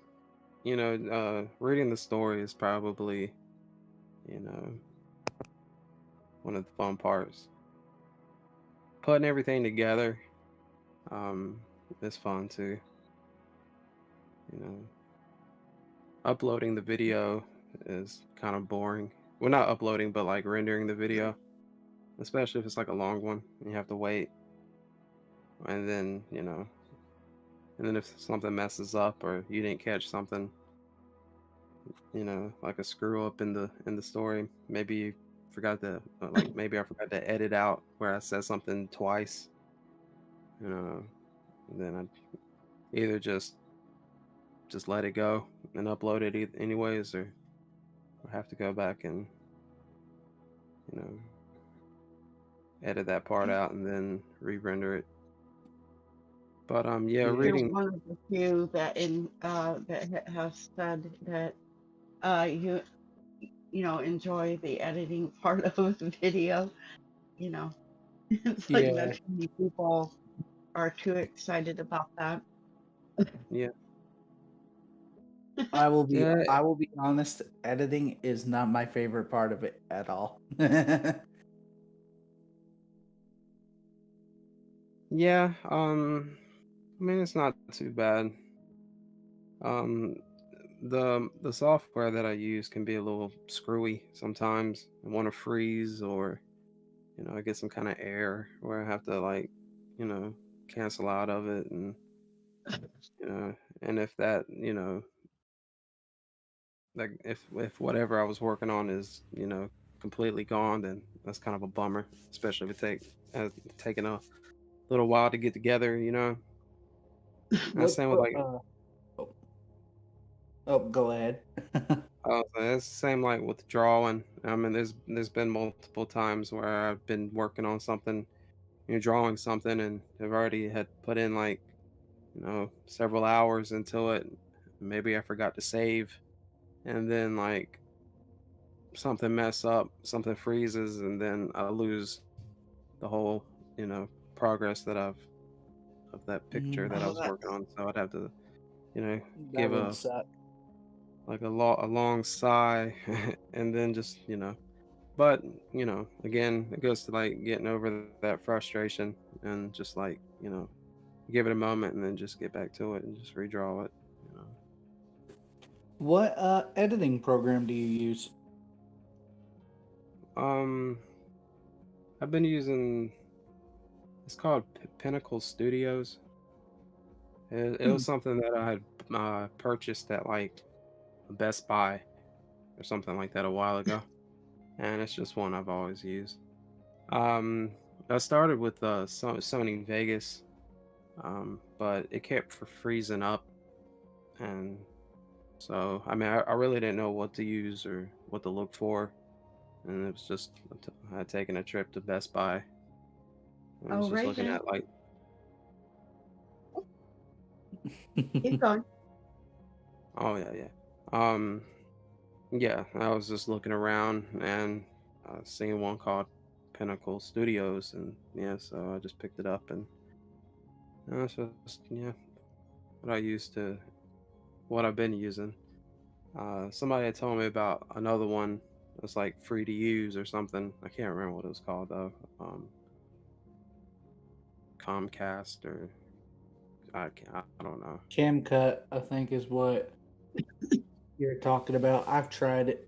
Reading the story is probably, you know, one of the fun parts. Putting everything together, um, is fun too. You know, Uploading the video is kind of boring. Well, not uploading, but like rendering the video, especially if it's like a long one and you have to wait. And then, if something messes up or you didn't catch something, like a screw up in the story. Maybe you forgot to like maybe I forgot to edit out where I said something twice. You know, and then I either just let it go and upload it anyways, or I have to go back and you know edit that part out and then re-render it. But yeah, Yeah. You're reading. one of the few that has said that you enjoy the editing part of the video. You know, it's like not Yeah. too many people are too excited about that. Yeah, yeah, I will be honest, editing is not my favorite part of it at all. yeah. I mean, it's not too bad. Um, the software that I use can be a little screwy sometimes. I want to freeze, or I get some kind of error where I have to like, you know, cancel out of it, and you know, and if that, like if whatever I was working on is, completely gone, then that's kind of a bummer, especially if taking a little while to get together. And that's what same with like, oh, oh, go ahead. it's the same like with drawing. I mean, there's been multiple times where I've been working on something, drawing something, and I've already had put in like, several hours into it. Maybe I forgot to save, and then like something mess up, something freezes, and then I lose the whole, progress of that picture that I Oh, was working that's on. So I'd have to, you know, That give would a suck. like a long sigh, and then just, but again, it goes to like getting over that frustration, and just like, give it a moment and then just get back to it and just redraw it, you know. What editing program do you use? Um, I've been using It's called Pinnacle Studios. It was something that I had purchased at like Best Buy or something like that a while ago, and it's just one I've always used. Um, I started with Sony Vegas, but it kept freezing up, and so I mean I really didn't know what to use or what to look for, and it was just I had taken a trip to Best Buy. I Oh, was just looking Raven, at like, keep going. oh yeah, yeah. Um, yeah, I was just looking around and seeing one called Pinnacle Studios, and yeah, so I just picked it up, and it's just yeah, what I used to, what I've been using. Somebody had told me about another one that's like free to use or something. I can't remember what it was called though. Comcast or I don't know. CamCut, I think, is what you're talking about. I've tried it.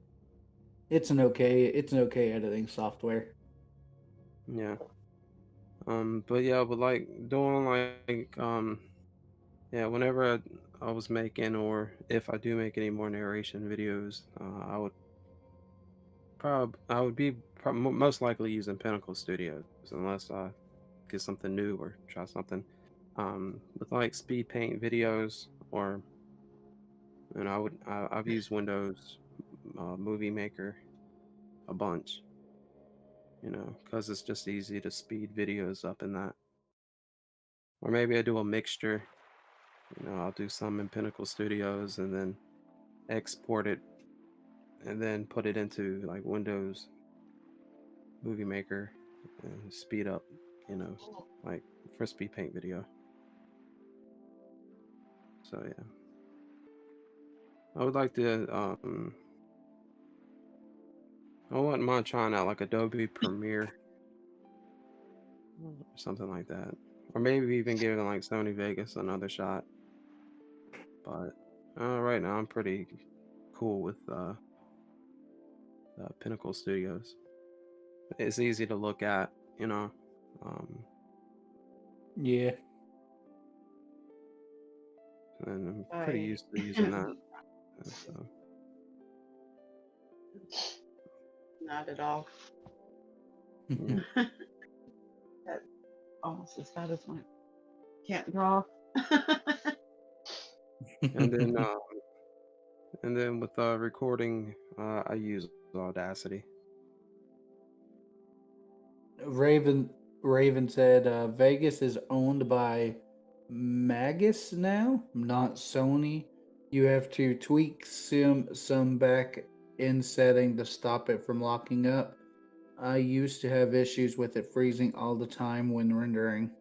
It's an okay editing software. Yeah. But yeah, but like doing like yeah, whenever I was making, or if I do make any more narration videos, I would be most likely using Pinnacle Studios unless I get something new or try something. With like speed paint videos, or I've used Windows Movie Maker a bunch, because it's just easy to speed videos up in that. Or maybe I do a mixture. I'll do some in Pinnacle Studios and then export it and then put it into like Windows Movie Maker and speed up, you know, like for speed paint video. So yeah, I would like to. I wouldn't mind trying out like Adobe Premiere or something like that, or maybe even giving like Sony Vegas another shot. But right now I'm pretty cool with Pinnacle Studios. It's easy to look at, you know. Um, Yeah. and I'm pretty I used to using that. So not at all. yeah, That's almost as bad as mine. Can't draw. and then with recording, I use Audacity. Raven Raven said Vegas is owned by Magus now, not Sony. You have to tweak some back end setting to stop it from locking up. I used to have issues with it freezing all the time when rendering.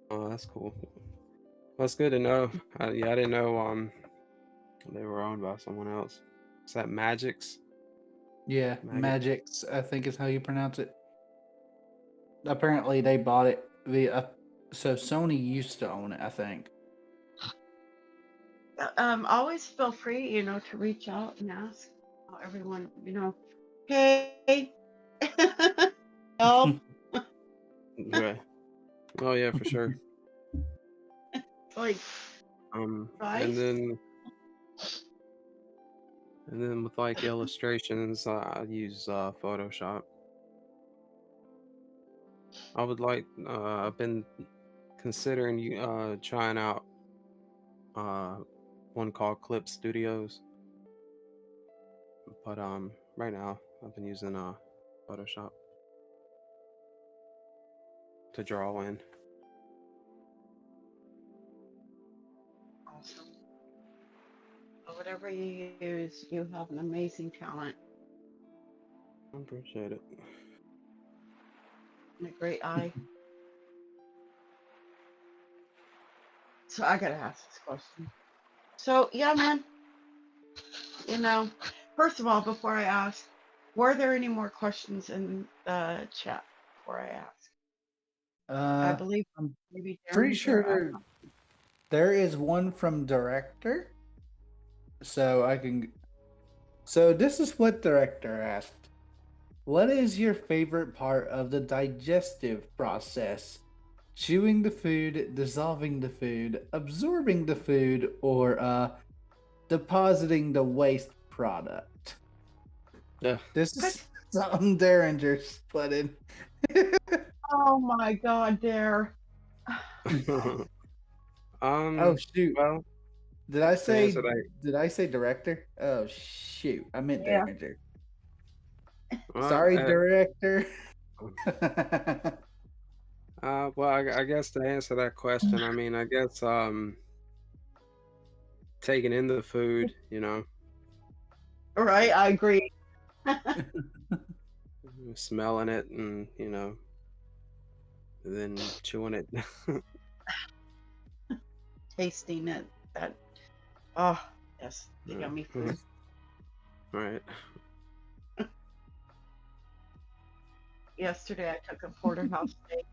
Oh, that's cool. That's good to know. Yeah, I didn't know they were owned by someone else. Is that Magix? Yeah, Magix? Magix, I think is how you pronounce it. Apparently, they bought it via. So Sony used to own it, I think. Always feel free, to reach out and ask everyone, hey, help, Right. Oh yeah, for sure. like, And advice. then with like illustrations, I use Photoshop. I would like. I've been considering trying out uh one called Clip Studios, but right now I've been using Photoshop to draw in. Awesome. Well, whatever you use, you have an amazing talent I appreciate it. and a great eye. So I gotta ask this question. So yeah, man, you know, first of all, before I ask, were there any more questions in the chat before I ask? I believe I'm maybe pretty down here. sure there is one from director. So I can. So this is what director asked. What is your favorite part of the digestive process? Chewing the food, dissolving the food, absorbing the food, or depositing the waste product? Yeah. This What? is something Derringer's put in. Oh my God, there. Oh um. shoot! Well, Did I to answer say that, did I say director? Oh shoot! I meant Yeah. Derringer. well, Sorry, director. well, I guess to answer that question, I mean, I guess taking in the food, you know, Right, I agree. smelling it, and then chewing it. Tasting it. That. Oh, yes, the Yeah. yummy food. Right. Yesterday, I took a porterhouse steak.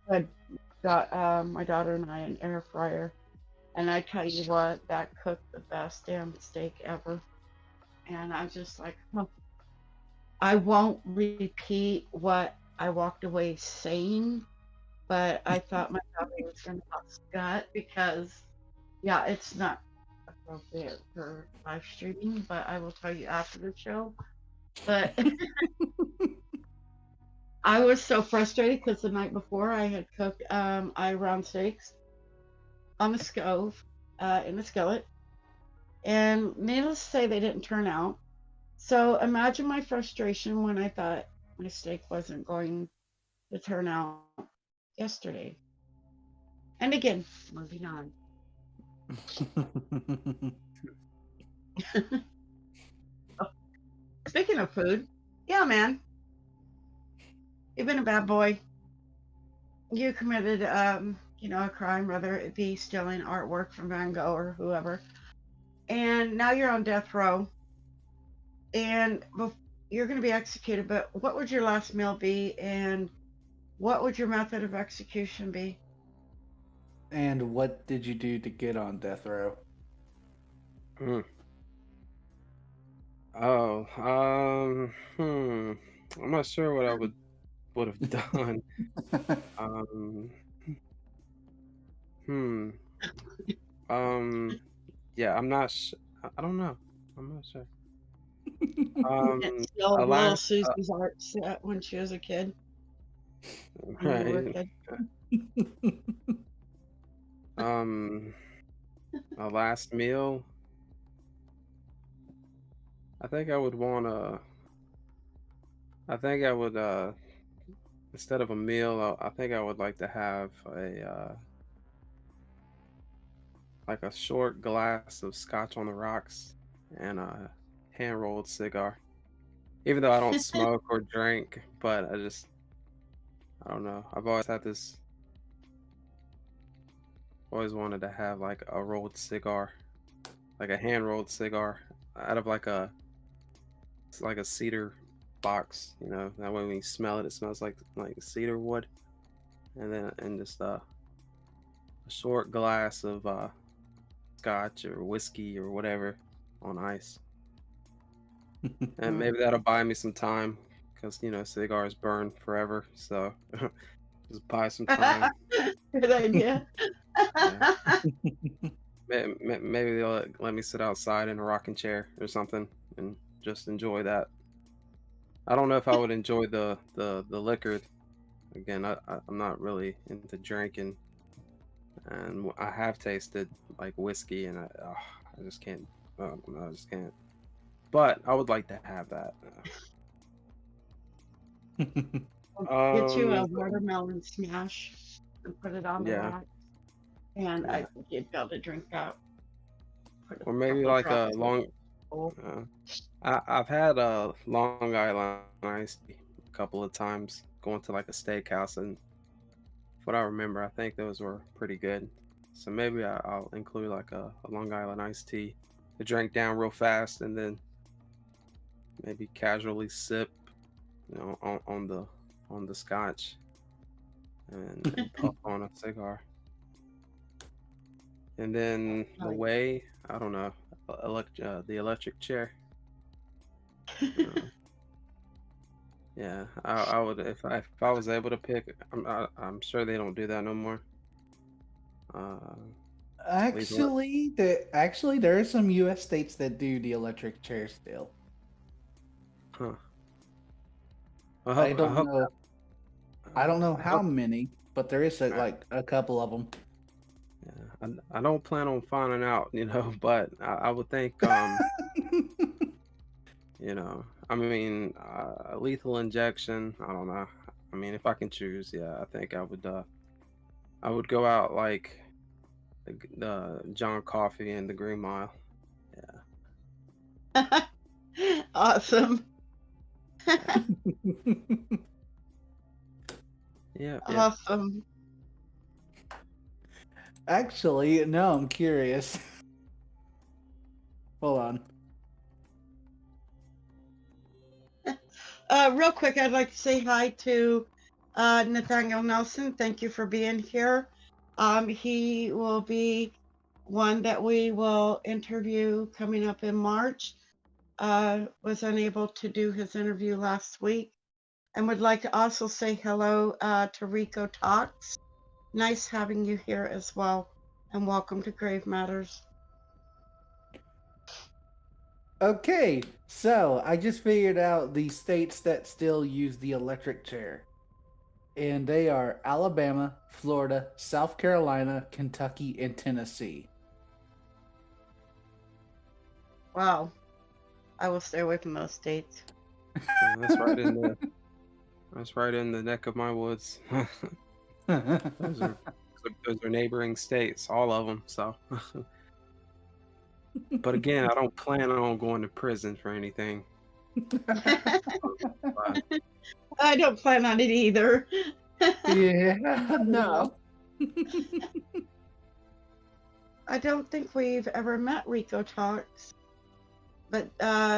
I got my daughter and I an air fryer, and I tell you what, that cooked the best damn steak ever. And I was just like, huh. I won't repeat what I walked away saying, but I thought my daughter was going to gut because, yeah, it's not appropriate for live streaming, but I will tell you after the show. But I was so frustrated because the night before I had cooked eye round steaks on the stove in a skillet, and needless to say, they didn't turn out. So imagine my frustration when I thought my steak wasn't going to turn out yesterday. And again, moving on. Oh, speaking of food, yeah, man, you've been a bad boy. You committed, a crime, whether it be stealing artwork from Van Gogh or whoever, and now you're on death row, and you're going to be executed. But what would your last meal be, and what would your method of execution be? And what did you do to get on death row? Mm. Oh, I'm not sure what I would have done. Um, hmm. Um, yeah, I'm not. I don't know. I'm not sure. Didn't Um, steal a little last, Susie's art set when she was a kid, when you were a right. kid. Um, a last meal. I think I would want to. I think I would instead of a meal, I think I would like to have a like a short glass of scotch on the rocks and a hand rolled cigar. Even though I don't smoke or drink, but I don't know. I've always had this, always wanted to have like a rolled cigar, like a hand rolled cigar out of it's like a cedar box, you know. That way when you smell it, it smells like cedar wood. And just a short glass of scotch or whiskey or whatever on ice. And maybe that'll buy me some time because, cigars burn forever. So just buy some time. Good idea. Yeah. Maybe they'll let me sit outside in a rocking chair or something and just enjoy that. I don't know if I would enjoy the liquor. Again, I'm not really into drinking, and I have tasted like whiskey, and I just can't. No, I just can't. But I would like to have that. Get you a Um, watermelon smash and put it on the yeah, rock, and I yeah, think you'd be able to drink that. Put a or maybe couple like a drops of long. alcohol. Uh, I've had a Long Island iced tea a couple of times going to like a steakhouse, and what I remember, I think those were pretty good. So maybe I'll include like a Long Island iced tea to drink down real fast, and then maybe casually sip, on the scotch and puff on a cigar. And then the Like, way, I don't know, the electric chair. Uh, Yeah, I would if I was able to pick. I'm sure they don't do that no more. Uh, lethal. Actually, there are some U.S. states that do the electric chair still. Huh. I I don't hope. know. I don't know I how hope. many, but there is uh, like a couple of them. Yeah, I don't plan on finding out, but I would think, I mean, lethal injection. I don't know. I mean, if I can choose, yeah, I think I would go out like the John Coffey and the Green Mile. Awesome. Yeah, yeah. Awesome. Actually, no, I'm curious. Hold on. Real quick, I'd like to say hi to Nathaniel Nelson. Thank you for being here. He will be one that we will interview coming up in March. Was unable to do his interview last week, and would like to also say hello to Rico Talks. Nice having you here as well, and welcome to Grave Matters. Okay, so I just figured out the states that still use the electric chair. And they are Alabama, Florida, South Carolina, Kentucky, and Tennessee. Wow, I will stay away from those states. That's right in the that's right in the neck of my woods. those are those are neighboring states, all of them. So, but again, I don't plan on going to prison for anything. But I don't plan on it either. Yeah, no. I don't think we've ever met Rico Talks, but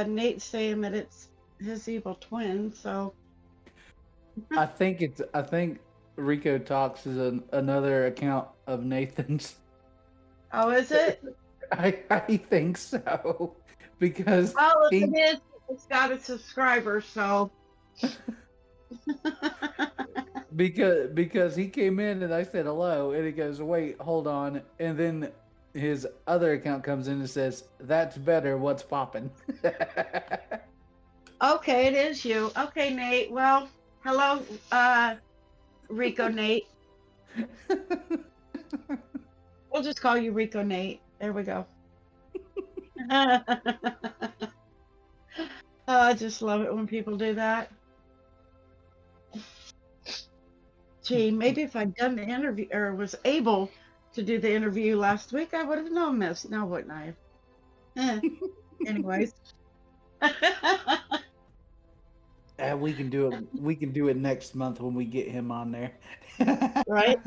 Nate's saying that it's his evil twin, so I think Rico Talks is another account of Nathan's. oh, is it? I think so because Well, if he it is, it's got a subscriber, so because he came in and I said hello and he goes, wait, hold on, and then his other account comes in and says, that's better, what's poppin'? okay, it is you. Okay, Nate. Well, hello, Rico Nate. We'll just call you Rico Nate. There we go. I just love it when people do that. Gee, maybe if I'd done the interview or was able to do the interview last week, I would have known this. Now, wouldn't I? Anyways. We can do it. We can do it next month when we get him on there. Right?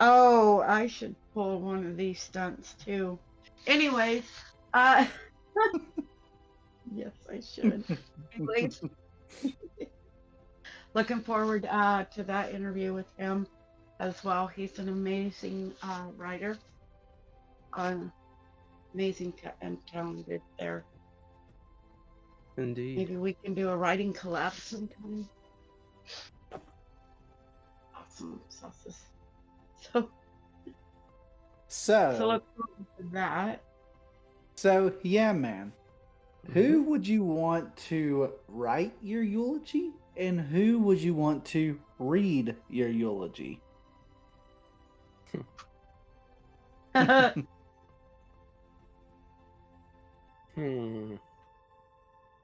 Oh, I should pull one of these stunts too. Anyways, yes, I should. Anyways, looking forward to that interview with him as well. He's an amazing writer, amazing and talented there. indeed, Maybe we can do a writing collab sometime. Awesome sauces. So So, look forward to that. yeah, man. Who would you want to write your eulogy, and who would you want to read your eulogy? Hmm.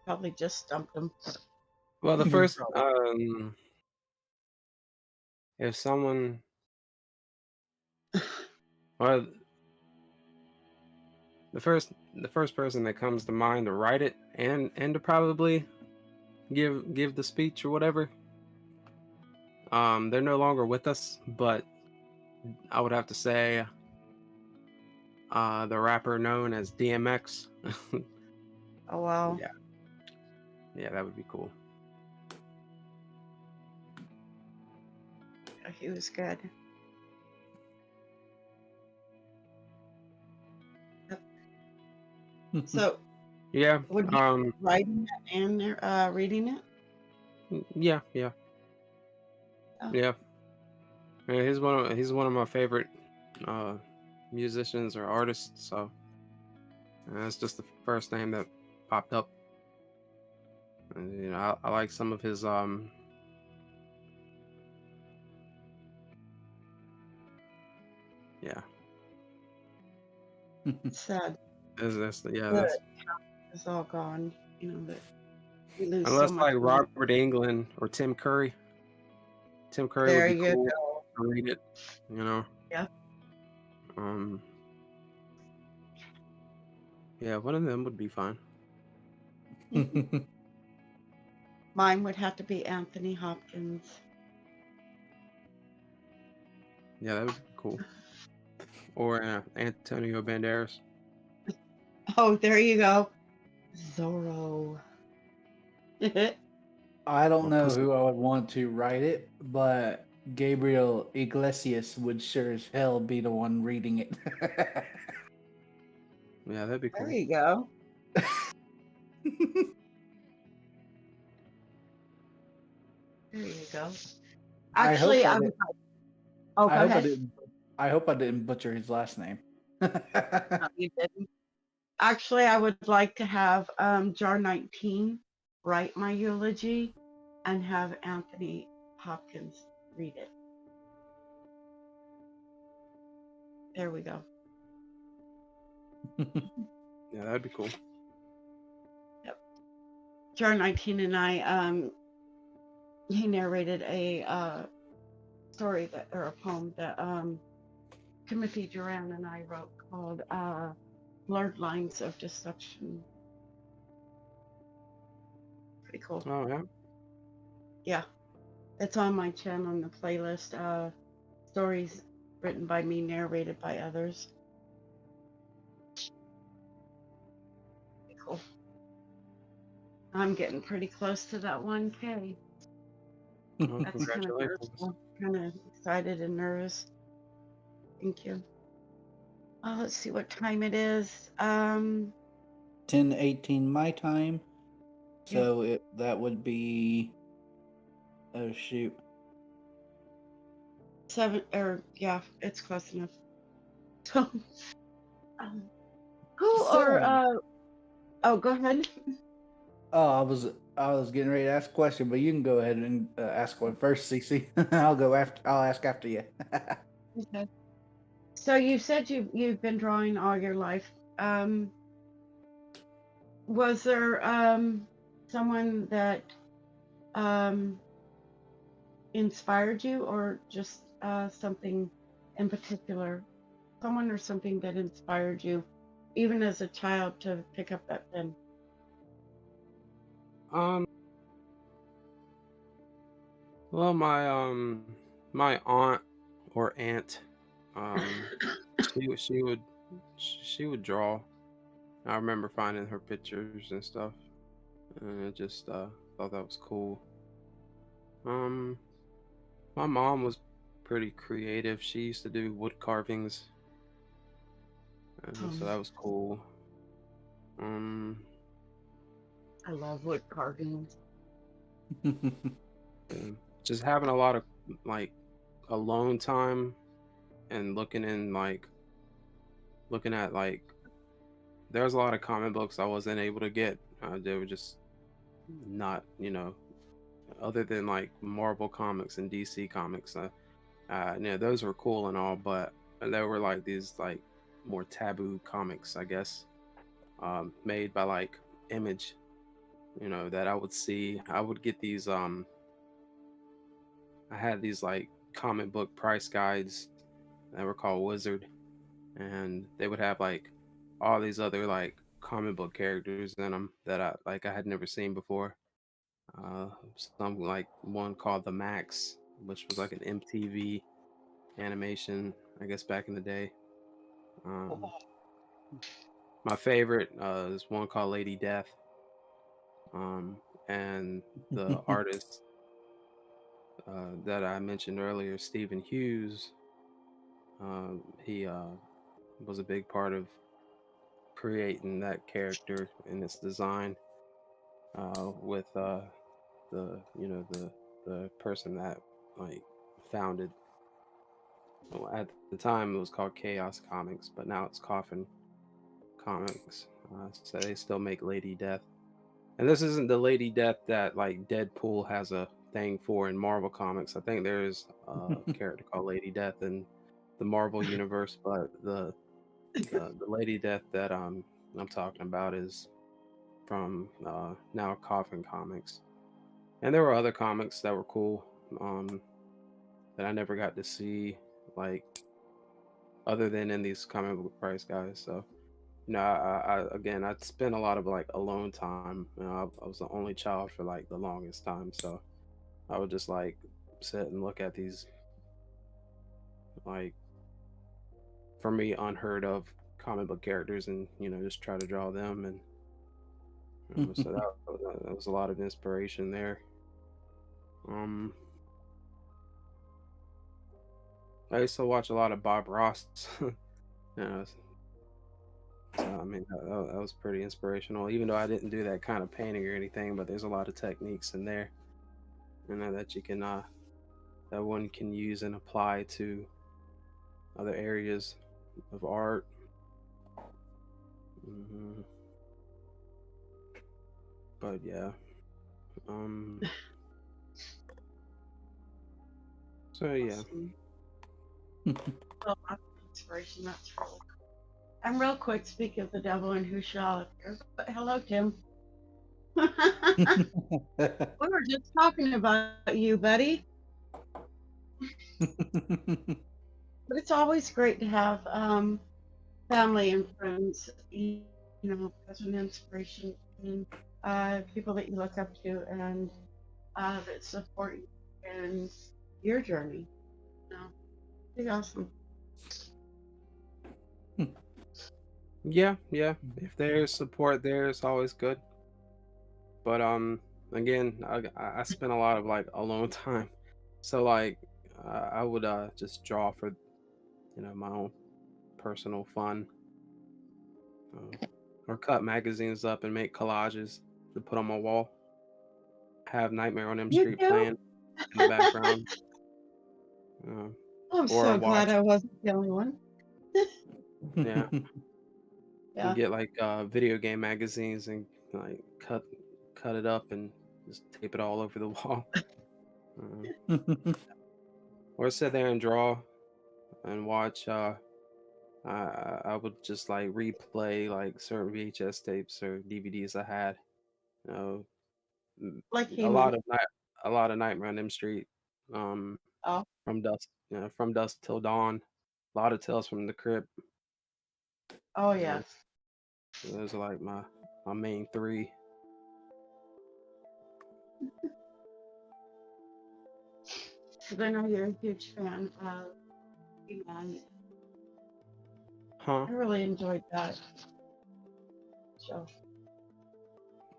Probably just stumped him. Well, the first, if someone, well, the first person that comes to mind to write it and to probably give the speech or whatever. They're no longer with us, but I would have to say, the rapper known as DMX. Oh wow. Yeah, yeah, that would be cool. He was good. So Yeah. would you writing it and reading it? Yeah, Oh, yeah. Yeah, he's one of my favorite uh, musicians or artists. So that's just the first name that popped up. And, I like some of his yeah. sad. Yeah, Good. that's It's all gone. You know that we lose so unless much like music. Robert England or Tim Curry. Tim Curry would There be you cool go. to read it. You know. Yeah. Um. Yeah, one of them would be fine. Mine would have to be Anthony Hopkins. Yeah, that would be cool. Or Antonio Banderas. Oh, there you go. Zorro. I don't Or know Pussy. who I would want to write it, but Gabriel Iglesias would sure as hell be the one reading it. Yeah, that'd be There cool. you go. There you go. I hope Actually, I I did. would. Oh, I go hope I ahead. didn't. I hope I didn't butcher his last name. No, you didn't. Actually, I would like to have Jar 19 write my eulogy and have Anthony Hopkins read it. There we go. Yeah, that'd be cool. Yep. Jar 19 and I, he narrated a story that, or a poem that Timothy Duran and I wrote called Blurred Lines of Destruction. Pretty cool. Oh yeah. Yeah. It's on my channel on the playlist. Stories written by me, narrated by others. Pretty cool. I'm getting pretty close to that 1K. Oh, That's kind of congratulations. kind of excited and nervous. Thank you. Oh, let's see what time it is. 10:18 my time. Yep. So that would be, oh shoot, 7 or yeah, it's close enough. So, um, who or so oh, go ahead. oh, I was getting ready to ask a question, but you can go ahead and ask one first, Cece. I'll ask after you. Okay. So you said you've been drawing all your life. Was there someone that um inspired you, or just something in particular? Someone or something that inspired you, even as a child, to pick up that pen? Um. Well, my aunt or aunt, um, she would draw. I remember finding her pictures and stuff, and I just thought that was cool. Um, my mom was pretty creative. She used to do wood carvings, so that was cool. Um, I love wood carvings. and just having a lot of like alone time and looking at like there's a lot of comic books I wasn't able to get. They were just not, other than like Marvel comics and DC comics. Those were cool and all, but there were like these like more taboo comics, I guess, made by like Image. That I would see. I would get these. I had these like comic book price guides that were called Wizard, and they would have like all these other like comic book characters in them that I had never seen before. Uh, some like one called the Max, which was like an MTV animation, I guess back in the day. Um, my favorite is one called Lady Death, um, and the artist that I mentioned earlier, Stephen Hughes. He was a big part of creating that character and its design with the person that like founded. Well, at the time, it was called Chaos Comics, but now it's Coffin Comics. So they still make Lady Death, and this isn't the Lady Death that like Deadpool has a thing for in Marvel Comics. I think there's a character called Lady Death in the Marvel universe, but the Lady Death that I'm talking about is from now Coffin Comics. And there were other comics that were cool that I never got to see, like other than in these comic book price guys. So again, I spent a lot of like alone time. I was the only child for like the longest time, so I would just like sit and look at these like for me unheard of comic book characters and just try to draw them and so that was a lot of inspiration there. Um, I used to watch a lot of Bob Ross. you know, so I mean that was pretty inspirational. Even though I didn't do that kind of painting or anything, but there's a lot of techniques in there, that you can that one can use and apply to other areas of art. hmm But yeah, um, so yeah. Awesome. Well, that's inspiration. That's really cool. And real quick, speak of the devil and who shall appear. But hello, Tim. We were just talking about you, buddy. But it's always great to have family and friends, as an inspiration and people that you look up to and that support you in your journey. Pretty awesome. Yeah. If there's support there, it's always good. But again, I spent a lot of like alone time, so like I would just draw for my own personal fun, or cut magazines up and make collages to put on my wall. Have Nightmare on Elm You Street too? playing in the background, I'm or so glad watch. I wasn't the only one. Yeah, and Yeah. get like video game magazines and like cut it up and just tape it all over the wall. Or sit there and draw and watch. I would just like replay like certain VHS tapes or DVDs I had. You know, Like a He-Man. lot of a lot of Nightmare on Elm Street. Um, Oh, from dusk till dawn. A lot of Tales from the Crypt. oh You know, yes. those are like my main three. Because I know you're a huge fan of He-Man. Huh? I really enjoyed that show.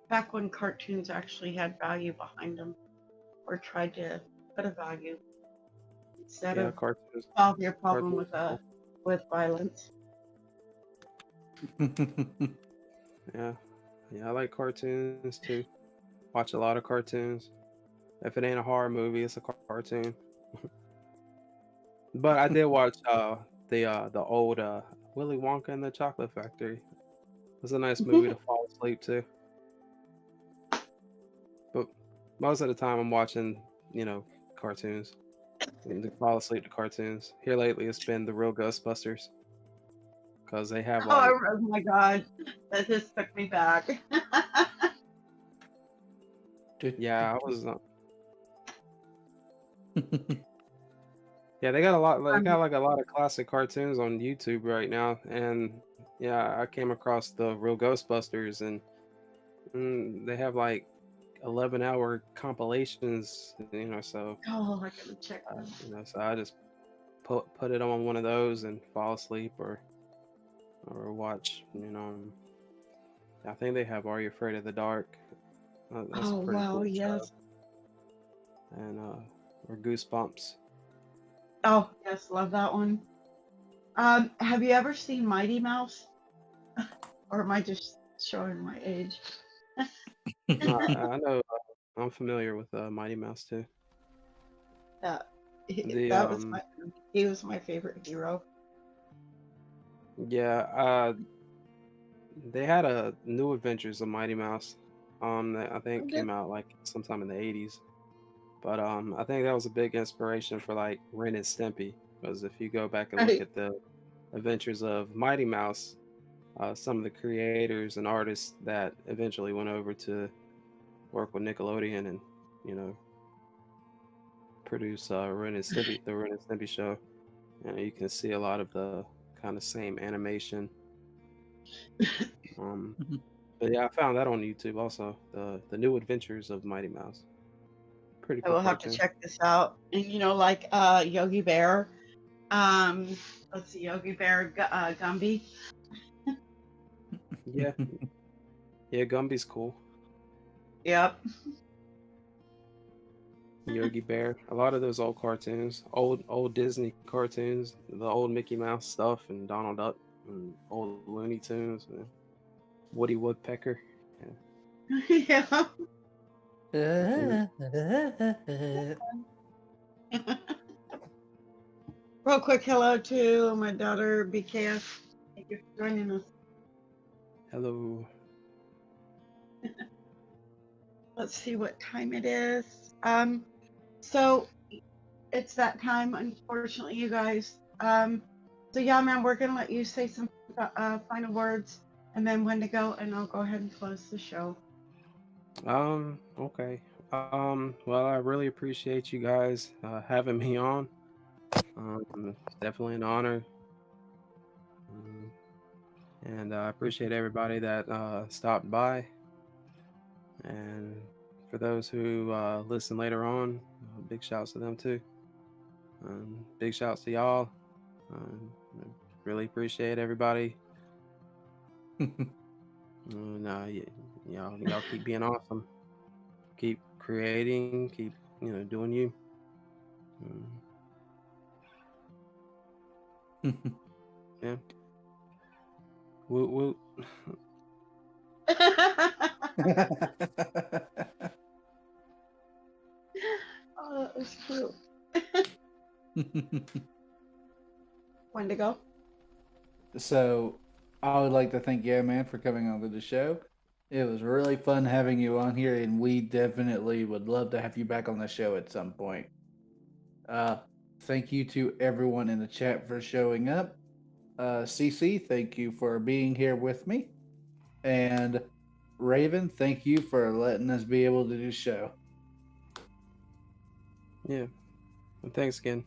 Back when cartoons actually had value behind them, or tried to put a value instead Yeah, of cartoons. solve your problem Cartoons. with violence. Yeah, I like cartoons too. Watch a lot of cartoons. If it ain't a horror movie, it's a cartoon. But I did watch the old Willy Wonka and the Chocolate Factory. It was a nice movie to fall asleep to. But most of the time I'm watching, cartoons. And to fall asleep to cartoons. Here lately it's been the real Ghostbusters. Because they have like Oh my God, that just took me back. yeah, I was yeah, they got a lot they got like a lot of classic cartoons on YouTube right now. And yeah, I came across the real Ghostbusters and they have like 11-hour compilations, so Oh, I gotta check that. so I just put it on one of those and fall asleep or watch, I think they have Are You Afraid of the Dark? That's a Oh pretty wow, cool show. yes. And or Goosebumps. Oh yes, love that one. Have you ever seen Mighty Mouse? Or am I just showing my age? No, I know I'm familiar with Mighty Mouse too. That The that was he was my favorite hero. yeah, they had a New Adventures of Mighty Mouse. That I think Okay. came out like sometime in the 80s. But I think that was a big inspiration for like Ren and Stimpy. Because if you go back and look Right. at the adventures of Mighty Mouse, some of the creators and artists that eventually went over to work with Nickelodeon and you know produce Ren and Stimpy, the Ren and Stimpy show. And you can see a lot of the kind of same animation. Um, but yeah, I found that on YouTube also. The New Adventures of Mighty Mouse. Pretty I cool will have to cartoon. check this out. And like Yogi Bear. Um, let's see, Yogi Bear, Gumby. Yeah, yeah, Gumby's cool. Yep. Yogi Bear. A lot of those old cartoons, old Disney cartoons, the old Mickey Mouse stuff, and Donald Duck, and old Looney Tunes, and Woody Woodpecker. Yeah, Yeah. I think Real quick hello to my daughter BKF. Thank you for joining us. hello. Let's see what time it is. So it's that time, unfortunately, you guys. So yeah, man, we're gonna let you say some final words, and then Wendigo, and I'll go ahead and close the show. Okay. Well, I really appreciate you guys having me on. It's definitely an honor. Um, and I appreciate everybody that stopped by. And for those who listen later on, big shouts to them too. Big shouts to y'all. I really appreciate everybody. Y'all keep being awesome. Keep creating. Keep doing you. Yeah. Woot woot. Oh, that was cute. Wendigo. So I would like to thank YeahMan for coming on to the show. It was really fun having you on here, and we definitely would love to have you back on the show at some point. Uh, Thank you to everyone in the chat for showing up. CC, thank you for being here with me. And Raven, thank you for letting us be able to do the show. Yeah. And thanks again.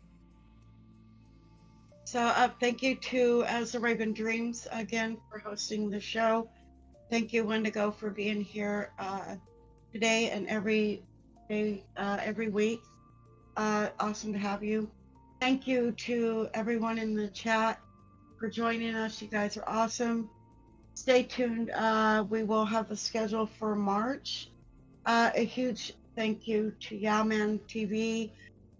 So thank you to As the Raven Dreams again for hosting the show. Thank you, Wendigo, for being here today and every day, every week. Awesome to have you. Thank you to everyone in the chat for joining us. You guys are awesome. Stay tuned. We will have the schedule for March. A huge thank you to YeahManTV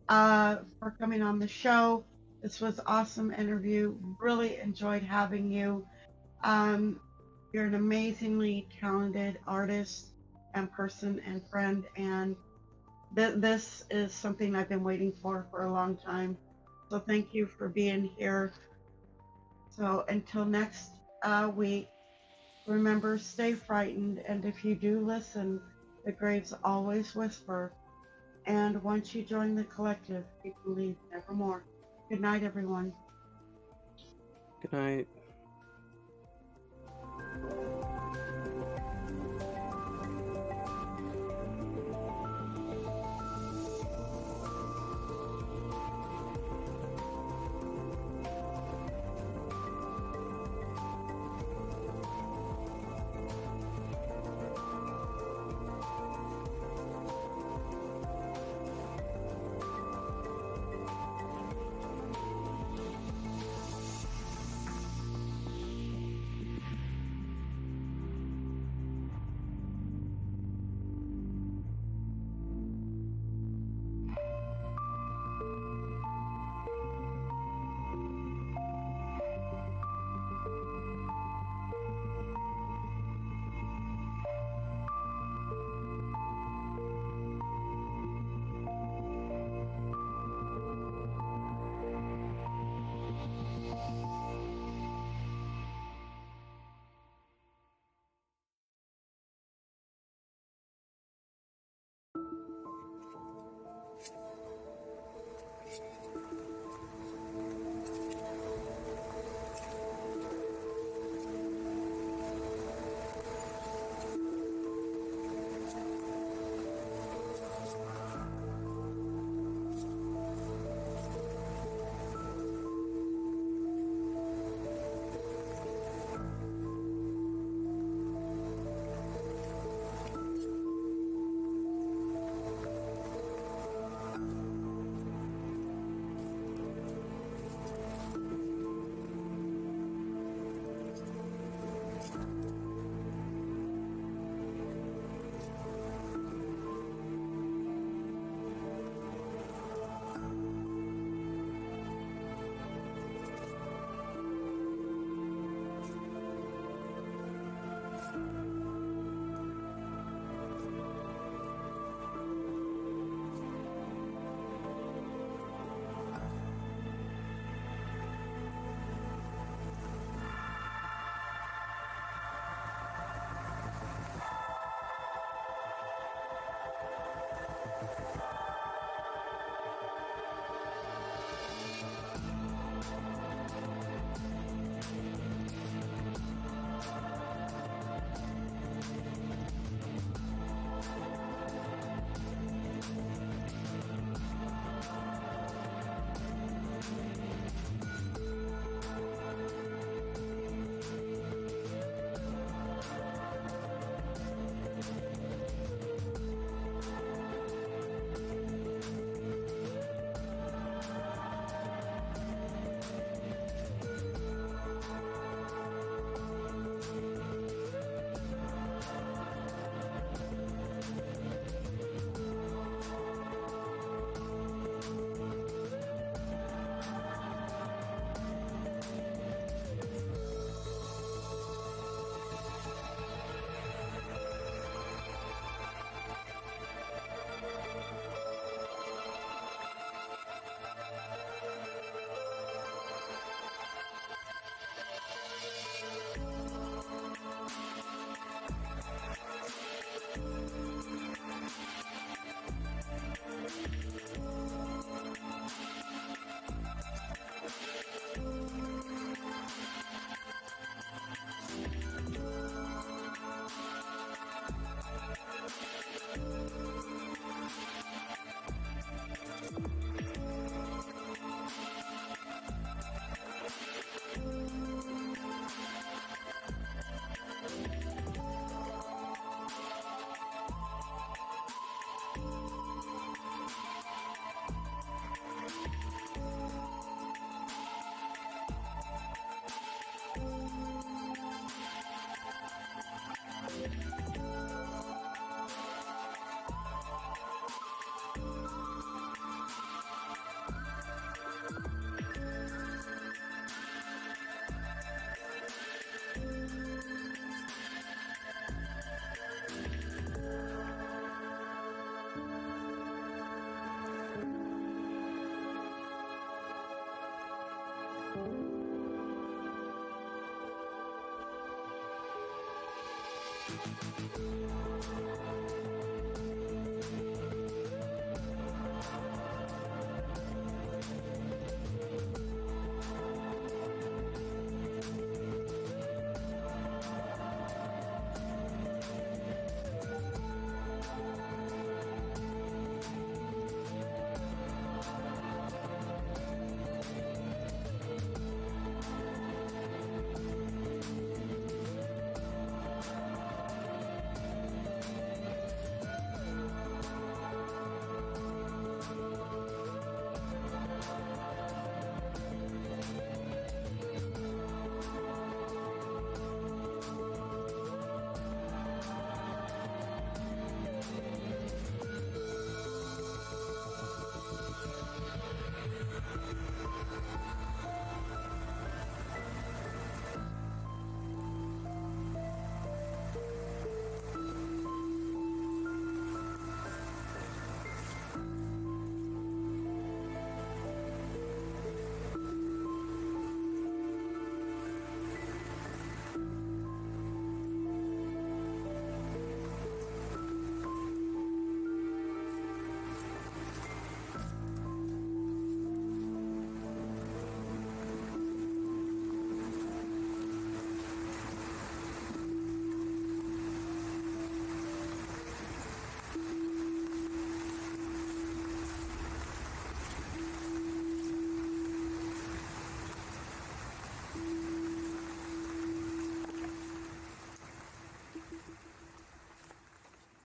for coming on the show. This was an awesome interview. Really enjoyed having you. You're an amazingly talented artist and person and friend, and this is something I've been waiting for a long time. So thank you for being here. So until next week, remember, stay frightened, and if you do listen, the graves always whisper. And once you join the collective, you can leave nevermore. Good night, everyone. Good night.